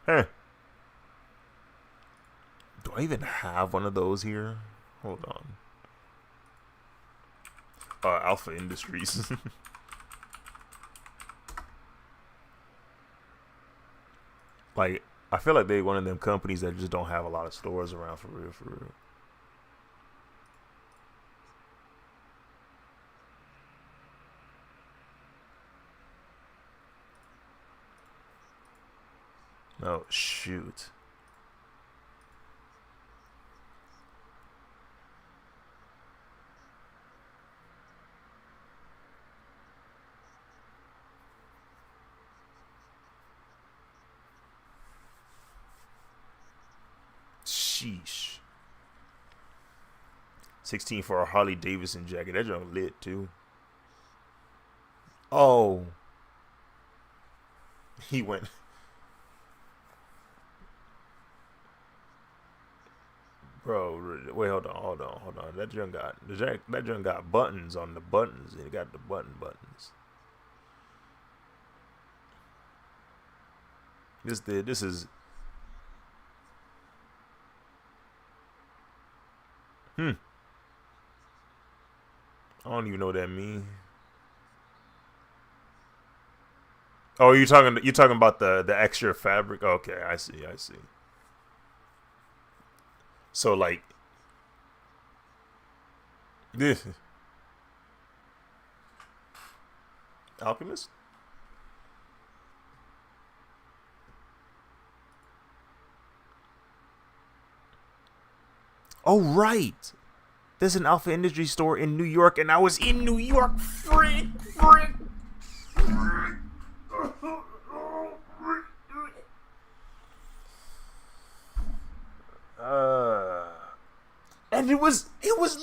Huh. I even have one of those here? Hold on. Alpha Industries. Like, I feel like they one of them companies that just don't have a lot of stores around for real, for real. Oh, shoot. Sheesh. 16 for a Harley Davidson jacket. That joint lit, too. Oh. He went... Bro, wait, hold on. That joint got buttons on the buttons. It got the buttons. This is I don't even know what that means. Oh, you're talking about the extra fabric? Okay, I see. So like this Alchemist? Oh right. There's an Alpha Industry store in New York, and I was in New York. Frick. And it was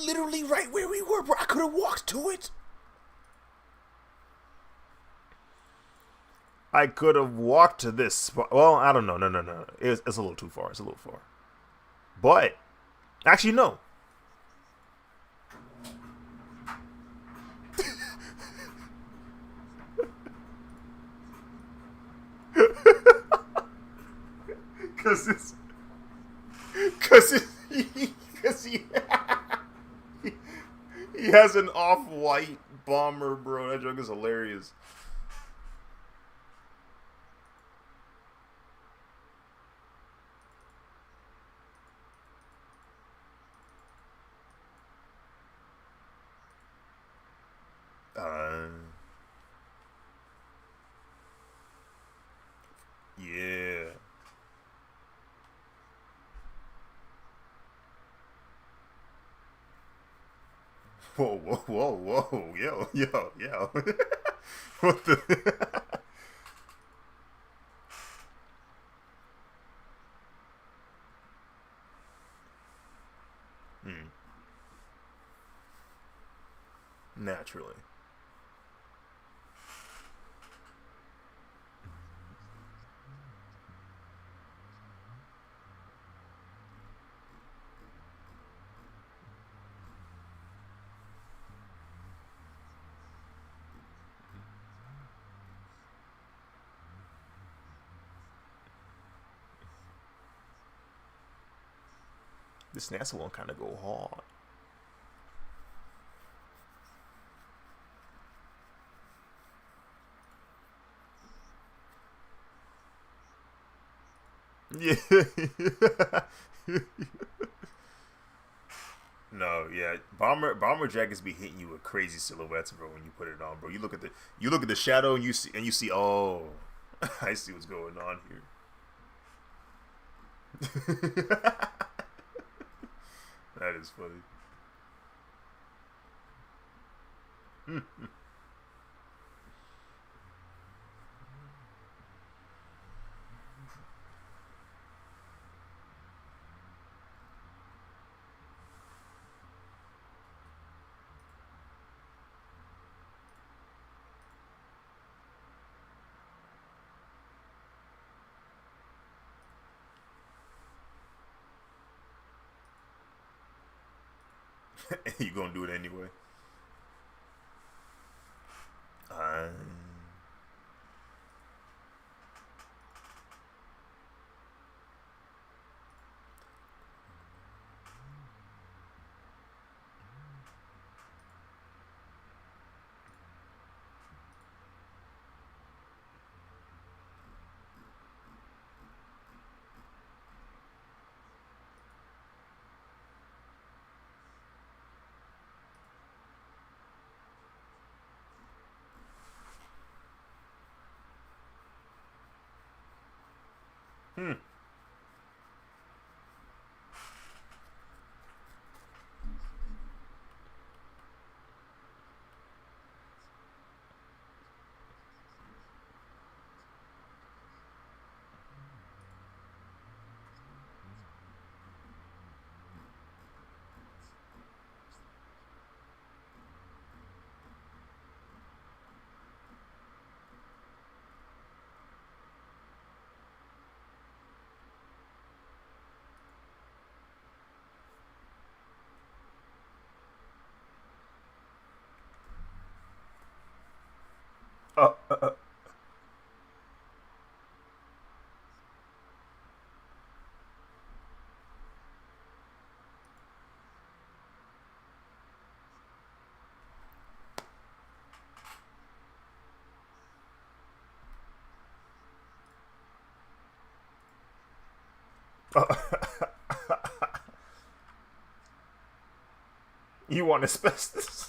literally right where we were, bro. I could have walked to it. I could have walked to this spot. Well, I don't know. No. It's a little too far. But actually, no. Cause he has an off-white bomber, bro. That joke is hilarious. Yeah. Whoa. Yo. What the? Naturally. This NASA one kind of go hard. Yeah. No, yeah. Bomber jackets be hitting you with crazy silhouettes, bro, when you put it on, bro. You look at the shadow and you see oh, I see what's going on here. That is funny. You gonna do it anyway. Uh, Hmm. Uh, uh, uh, you want asbestos?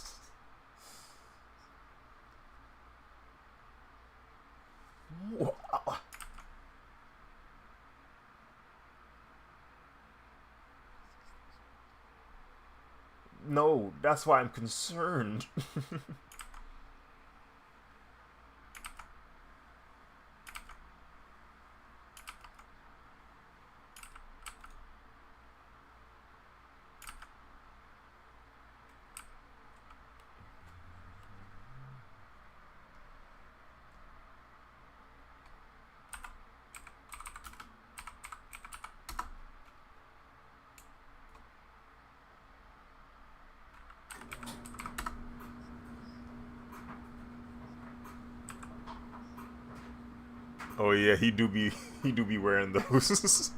No, that's why I'm concerned. Oh yeah, he do be wearing those.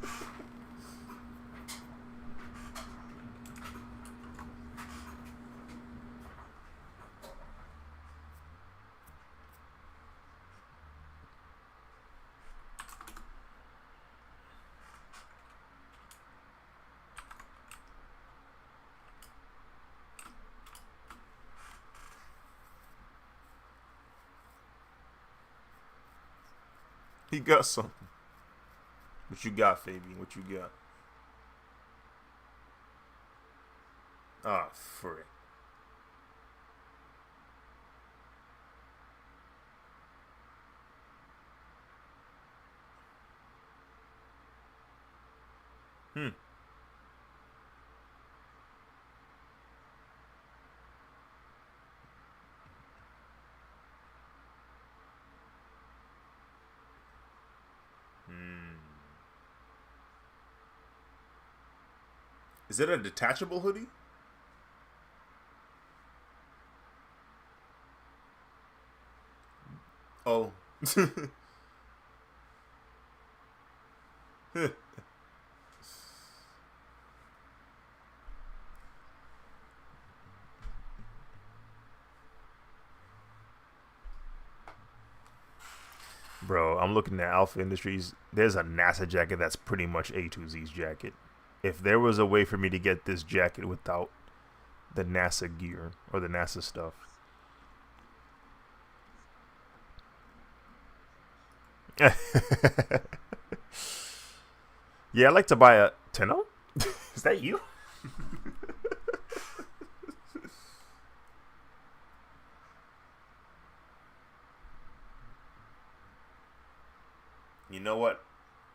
He got something. What you got, Fabian? What you got? Ah, frick. Hmm. Hmm. Is it a detachable hoodie? Oh. Bro, I'm looking at Alpha Industries. There's a NASA jacket that's pretty much A2Z's jacket. If there was a way for me to get this jacket without the NASA gear or the NASA stuff. Yeah, I'd like to buy a Tenno? Is that you? You know what?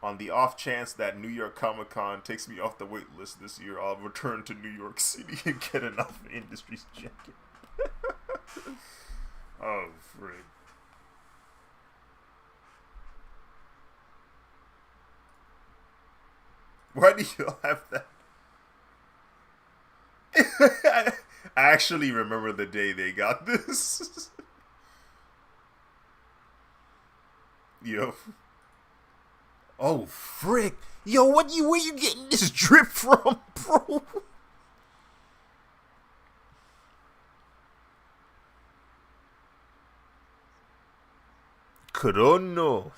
On the off chance that New York Comic Con takes me off the wait list this year, I'll return to New York City and get an Alpha Industries jacket. Oh, frick. Why do you have that? I actually remember the day they got this. Yo. Oh, frick. Yo, where you getting this drip from, bro? Crono.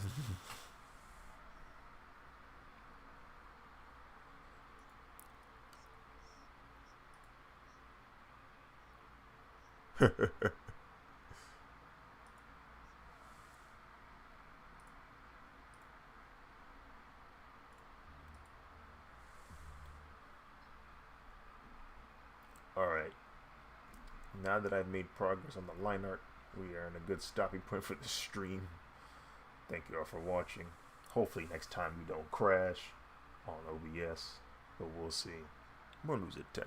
Now that I've made progress on the line art, we are in a good stopping point for the stream. Thank you all for watching. Hopefully next time we don't crash on OBS, but we'll see. We'll lose at 10.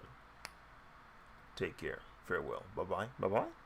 Take care. Farewell. Bye-bye. Bye-bye.